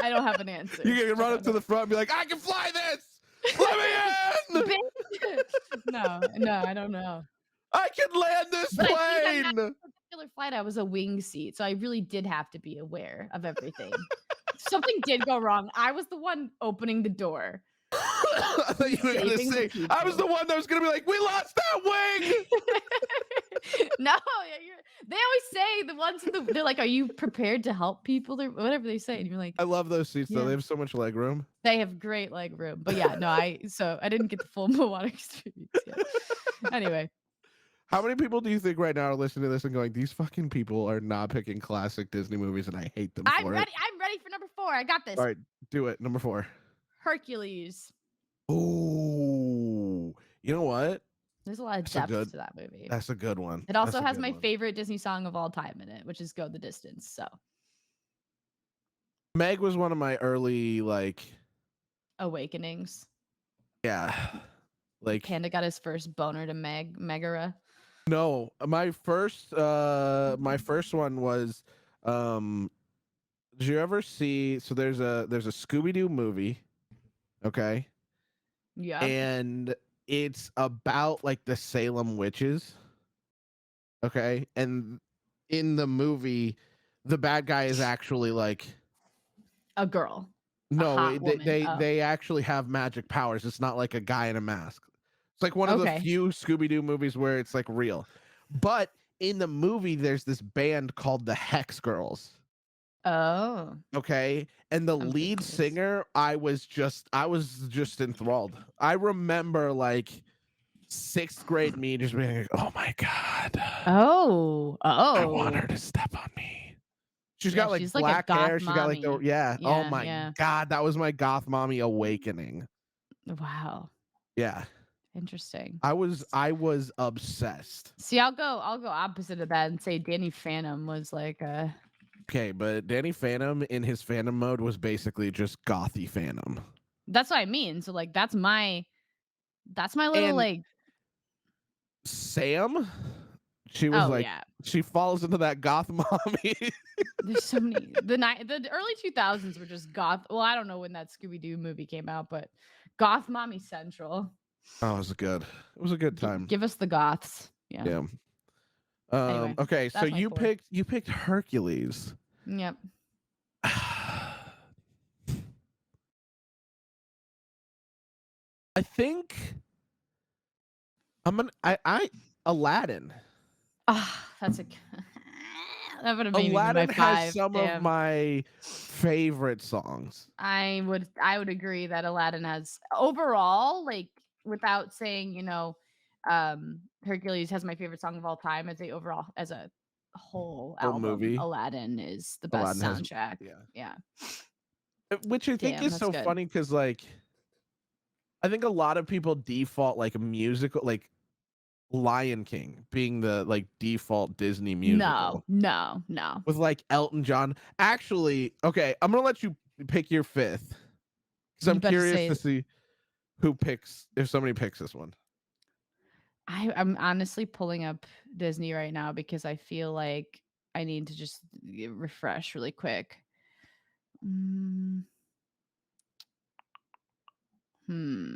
I don't have an answer. You're gonna I run up don't to know. the front and be like, I can fly this! Let me in! Bitch. No, no, I don't know. I can land this But I think on that plane! particular flight, I was a wing seat, so I really did have to be aware of everything. Something did go wrong. I was the one opening the door I thought and you were gonna saving the say, I was people. the one that was gonna be like, we lost that wing! No, yeah, they always say the ones in they're like, "Are you prepared to help people?" Or whatever they say, and you're like, I love those seats though. "Yeah." They have so much leg room. They have great leg room, but yeah, no, I didn't get the full Moana experience yet. Anyway, How many people do you think right now are listening to this and going, these fucking people are not picking classic Disney movies and I hate them I'm for it? ready. I'm ready for number 4. I got All this. right, do it. Number four. Hercules. Ooh, you know what? There's a lot of That's a depth good. to that movie. That's a good one. It That's also a has good my one. favorite Disney song of all time in it, which is "Go the Distance." So, Meg was one of my early like, Awakenings. yeah, like Panda got his first boner to Megara. no. My first one was Um, did you ever see? So there's a Scooby Doo movie, okay, Yep. and it's about like the Salem witches, okay, and in the movie, the bad guy is actually like A girl, a no, hot woman. Oh, they actually have magic powers. It's not like a guy in a mask. It's like one of the okay. few Scooby Doo movies where it's like real, but in the movie, there's this band called the Hex Girls. Oh, Okay, and the I'm so lead curious. singer, I was just enthralled. I remember like sixth grade me just being like, oh my god, Oh, I want her oh. to step on me. She's Yeah, got like she's like a black goth hair. She got like the mommy. yeah. Oh Yeah, my yeah. god, that was my goth mommy awakening. Wow. Yeah, Interesting. I was obsessed. See, I'll go opposite of that and say Danny Phantom was like Okay, but Danny Phantom in his Phantom mode was basically just gothy Phantom. that's what I mean. So like that's my little And like Sam, she was oh like, yeah. she falls into that goth mommy. There's so many the early 2000s were just goth. Well, I don't know when that Scooby Doo movie came out, but Goth Mommy Central. Oh, it was good. It was a good time. Give us the goths. Yeah. Yeah. Anyway, Okay, so that's my four. you picked Hercules. Yep. I think I Aladdin. Ah, that's a that would have maybe been my Aladdin has five. some of Damn. my favorite songs. I would agree that Aladdin has overall, like without saying, Hercules has my favorite song of all time as a whole Whole album. movie. Aladdin is the best Aladdin has soundtrack. yeah. Yeah. Which I think Damn, is that's so good. funny because like I think a lot of people default like a musical like Lion King being the like default Disney No, musical no, no. with like Elton John. Actually, okay, I'm gonna let you pick your fifth because You I'm better curious to say see who picks if somebody picks this one. I'm honestly pulling up Disney right now because I feel like I need to just refresh really quick. Mm, hmm.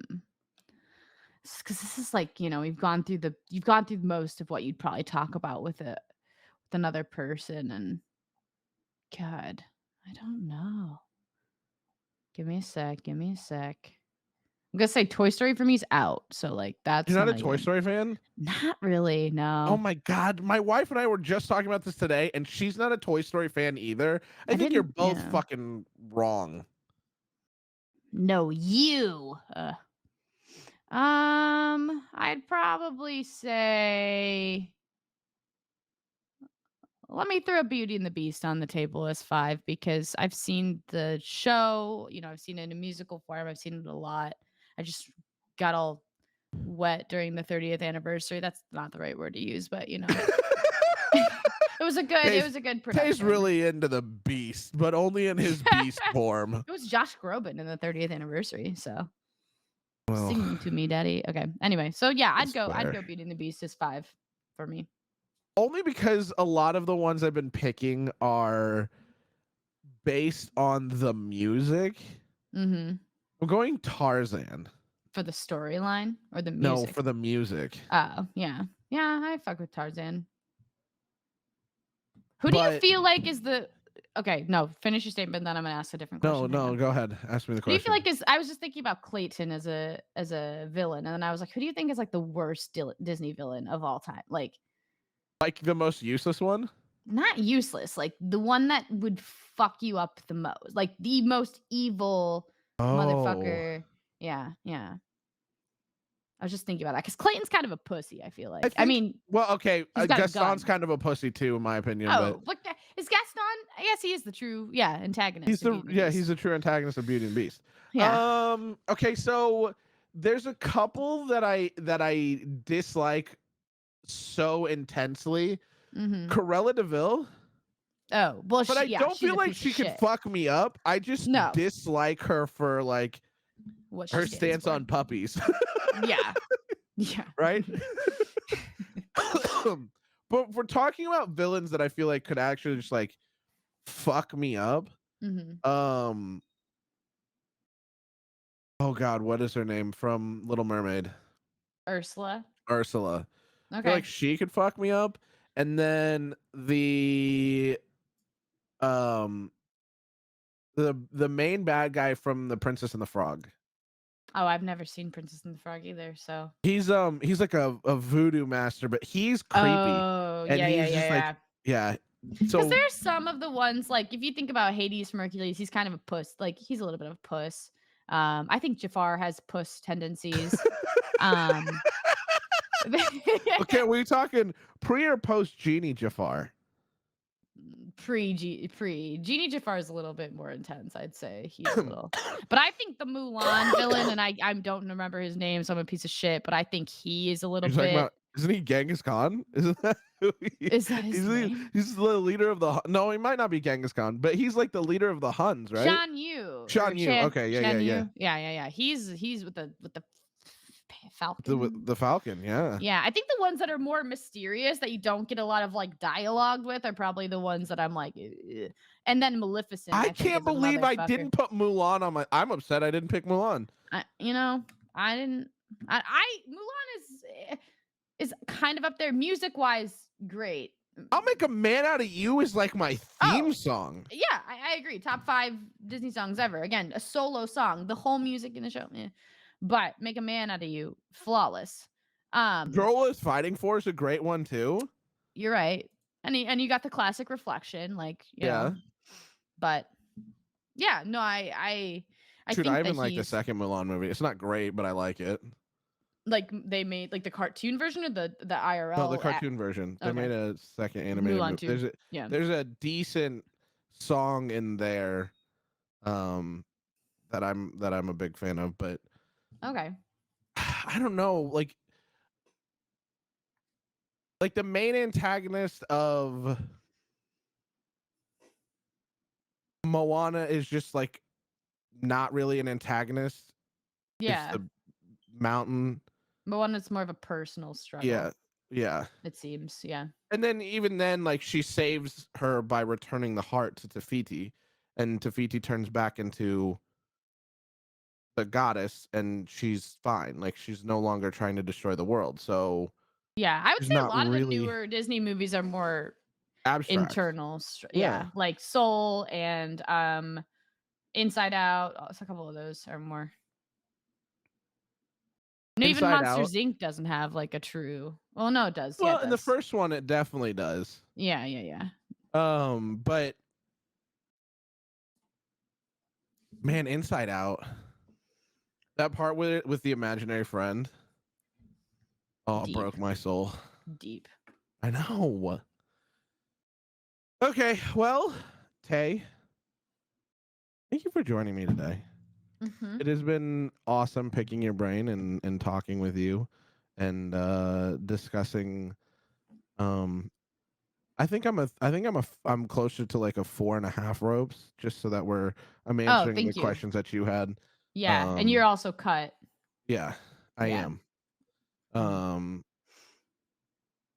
Because this is like you've gone through most of what you'd probably talk about with another person, and God, I don't know. Give me a sec. Give me a sec. I'm gonna say Toy Story for me is out, so like You're that's not a not Toy even Story fan? not really. Oh No, my god, my wife and I were just talking about this today, and she's not a Toy Story fan either. I I think you're didn't. both Yeah, fucking wrong. no, you. I'd probably say let me throw Beauty and the Beast on the table as five because I've seen the show, I've seen it in a musical form, I've seen it a lot. I just got all wet during the 30th anniversary. That's not the right word to use, but it Tay's was a good Tay's production. really into the beast, but only in his beast form. It was Josh Groban in the 30th anniversary, so Well, sing to me, daddy. Okay. Anyway, so yeah, I'd that's go fair. Beauty and the Beast is five for me. Only because a lot of the ones I've been picking are based on the music. Mm-hmm. I'm going Tarzan. For the storyline or the No, music? for the music. Oh, yeah. Yeah, I fuck with Tarzan. Who do you But feel like is the Okay, no, finish your statement, then I'm gonna ask a different no, question. Hang no, on. go ahead. Ask me the Who do you feel question. like is I was just thinking about Clayton as a villain, and then I was like, who do you think is like the worst Disney villain of all time? Like, Like the most useless one? not useless, like the one that would fuck you up the most, like the most evil Oh. motherfucker. Yeah, yeah. I was just thinking about that because Clayton's kind of a pussy. I feel I like. I think mean, well, okay, he's got a Gaston's gun. kind of a pussy too, in my opinion, but Oh, but is Gaston? I guess he is the true, antagonist of Beauty and the he's Beast. the true antagonist of Beauty and the Beast. Yeah. Okay, so there's a couple that I dislike so intensely. Mm-hmm. Cruella Deville, Oh, well, but I don't she's feel a like piece of she could shit. fuck me up. I just No, dislike her for like what she her stands stance for. on puppies. Yeah. Yeah. Right? But we're talking about villains that I feel like could actually just like fuck me up. Mhm. Um, oh God, what is her name from Little Mermaid? Ursula. Ursula. I feel like Okay. she could fuck me up. And then um the main bad guy from The Princess and the Frog. Oh, I've never seen Princess and the Frog either, so He's like a voodoo master, but he's creepy. Oh, And yeah, yeah, he's yeah, just like, yeah. yeah. 'Cause So there's some of the ones, like, if you think about Hades from Hercules, he's kind of a puss, like, he's a little bit of a puss. I think Jafar has puss tendencies. Um, okay, we talking pre or post Genie Jafar? pre Genie Jafar is a little bit more intense, I'd say. He's a little, but I think the Mulan villain, and I don't remember his name, so I'm a piece of shit, but I think he is a little You're talking bit. about, isn't he Genghis Khan? Isn't that who Is that his name? he's the leader of the no, he might not be Genghis Khan, but he's like the leader of the Huns, right? Shan Yu or Shan Yu. Okay, yeah, yeah, Shan yeah. Yu. Yeah, yeah, yeah. He's with the With Falcon. the Falcon, yeah. Yeah, I think the ones that are more mysterious that you don't get a lot of like dialogue with are probably the ones that I'm like, "Ugh." And then Maleficent, I I think, can't is a believe I motherfucker. didn't put Mulan on my. I'm upset I didn't pick Mulan. You know, I didn't. I Mulan is kind of up there music wise. Great. I'll make a man out of you is like my Oh, theme song. yeah, I agree. Top 5 Disney songs ever. Again, a solo song. The whole music in the show, yeah. But Make a Man Out of You, flawless. Um, Girl is Fighting For is a great one too. you're right. And you got the classic Reflection, like, Yeah. but yeah, no, I Shoot, I think that even like the he's second Mulan movie. It's not great, but I like it. like they made like the cartoon version or the No, the IRL cartoon version. They okay. made a second animated Mulan movie. 2. Yeah. There's a decent song in there that I'm a big fan of, but Okay. I don't know, like the main antagonist of Moana is just like not really an antagonist. It's Yeah. the mountain. But one that's more of a personal Yeah. struggle, Yeah. it seems. Yeah. And then even then, like she saves her by returning the heart to Tafiti, and Tafiti turns back into the goddess, and she's fine. Like she's no longer trying to destroy the world. So Yeah, I would she's say a not lot of the really newer Disney movies are more abstract. internal, Yeah. yeah, like Soul and Inside Out. A couple of those are more. And even Inside Monsters Out. Inc. doesn't have like a true. Well, no, it does. Yeah, Well, it in the does. first one, it definitely does. Yeah, yeah, yeah. But man, Inside Out, that part with the imaginary friend, oh, it Deep, broke my soul. deep. I know. Okay, well, Tay, thank you for joining me today. Mm-hmm. It has been awesome picking your brain and talking with you and discussing. Um, I'm closer to like a 4.5 ropes, just so that I'm Oh, answering the thank you. questions that you had. Yeah, and you're Um, also cut. yeah, I Yeah. am. Mm, Um,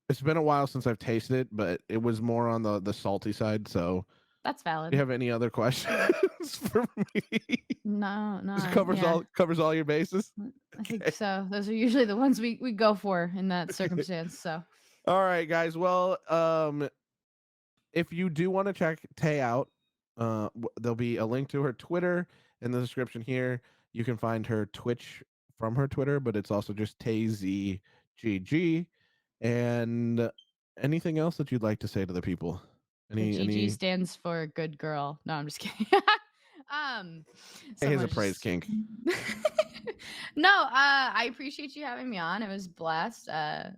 it's been a while since I've tasted it, but it was more on the salty side. So, that's do you valid. have any other questions for me? No, Just no, yeah. covers all your bases. I think Okay. so. Those are usually the ones we go for in that circumstance. So All right, guys. Well, if you do want to check Tay out, there'll be a link to her Twitter in the description here. You can find her Twitch from her Twitter, but it's also just TayZgg. And anything else that you'd like to say to the people? the GG Any? stands for good girl. No, I'm just kidding. um, Hey, he's someone a praise just kink. no. I appreciate you having me on. It was blessed.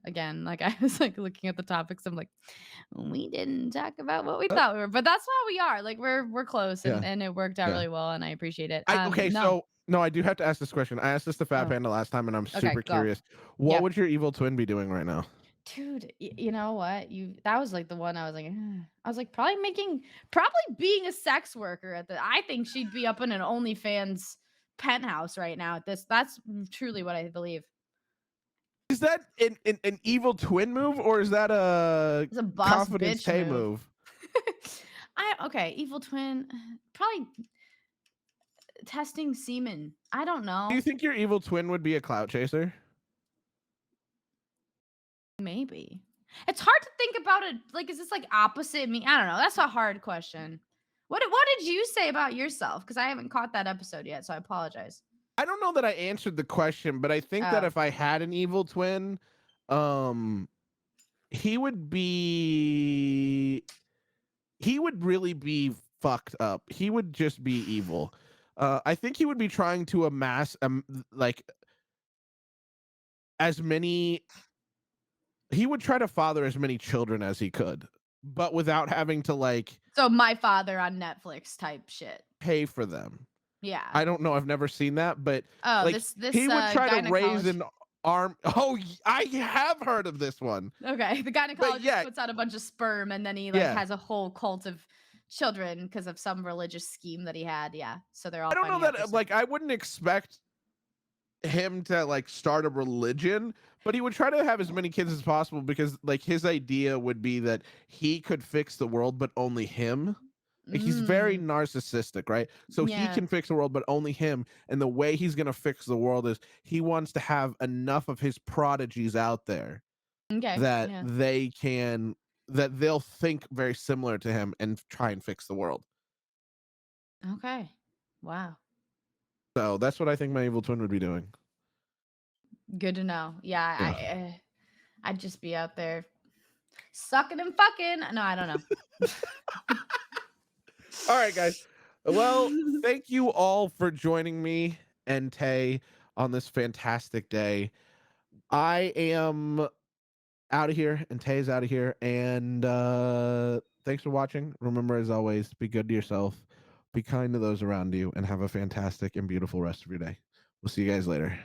Again, like I was like looking at the topics. I'm like, we didn't talk about what we thought we were, but that's how we are. Like we're close, Yeah, and it worked out yeah. really well, and I appreciate it. Okay, No. so no, I do have to ask this question. I asked this to Fat Oh, Panda last time, and I'm okay, super go. curious. What Yep. would your evil twin be doing right now? Dude, you know what? That was like the one I was like, "Ugh." I was like probably being a sex worker I think she'd be up in an OnlyFans penthouse right now at this. That's truly what I believe. Is that an evil twin move, or is that a It's a boss confidence bitch Tay move. move? Okay, evil twin, probably testing semen. I don't Do you know. think your evil twin would be a clout chaser? Maybe. It's hard to think about it. Like, is this like opposite me? I don't know. That's a hard question. What did you say about yourself? Because I haven't caught that episode yet, so I apologize. I don't know that I answered the question, but I think that Oh, if I had an evil twin, um, he would be he would really be fucked up. He would just be evil. I think he would be trying to amass like as many he would try to father as many children as he could, but without having to like so My Father on Netflix type shit. pay for them. Yeah. I don't know. I've never seen that, but Oh, like this he would try to raise gynecologist. an arm. Oh, I have heard of this one, Okay, the but gynecologist yeah, puts out a bunch of sperm, and then he like yeah. has a whole cult of children because of some religious scheme that he had. Yeah, so they're all I don't know finding out that their sister. like I wouldn't expect him to like start a religion, but he would try to have as many kids as possible because like his idea would be that he could fix the world, but only him. Like, he's very Mm, narcissistic, right? So he yeah. can fix the world, but only him. And the way he's gonna fix the world is he wants to have enough of his prodigies out there Okay. that Yeah. they'll think very similar to him and try and fix the world. Okay. Wow. So that's what I think my evil twin would be doing. Good to know. Yeah, Yeah. I'd just be out there sucking and fucking. No, I don't know. All right, guys. Well, thank you all for joining me and Tay on this fantastic day. I am out of here and Tay's out of here. And thanks for watching. Remember, as always, be good to yourself, be kind to those around you, and have a fantastic and beautiful rest of your day. We'll see you guys later.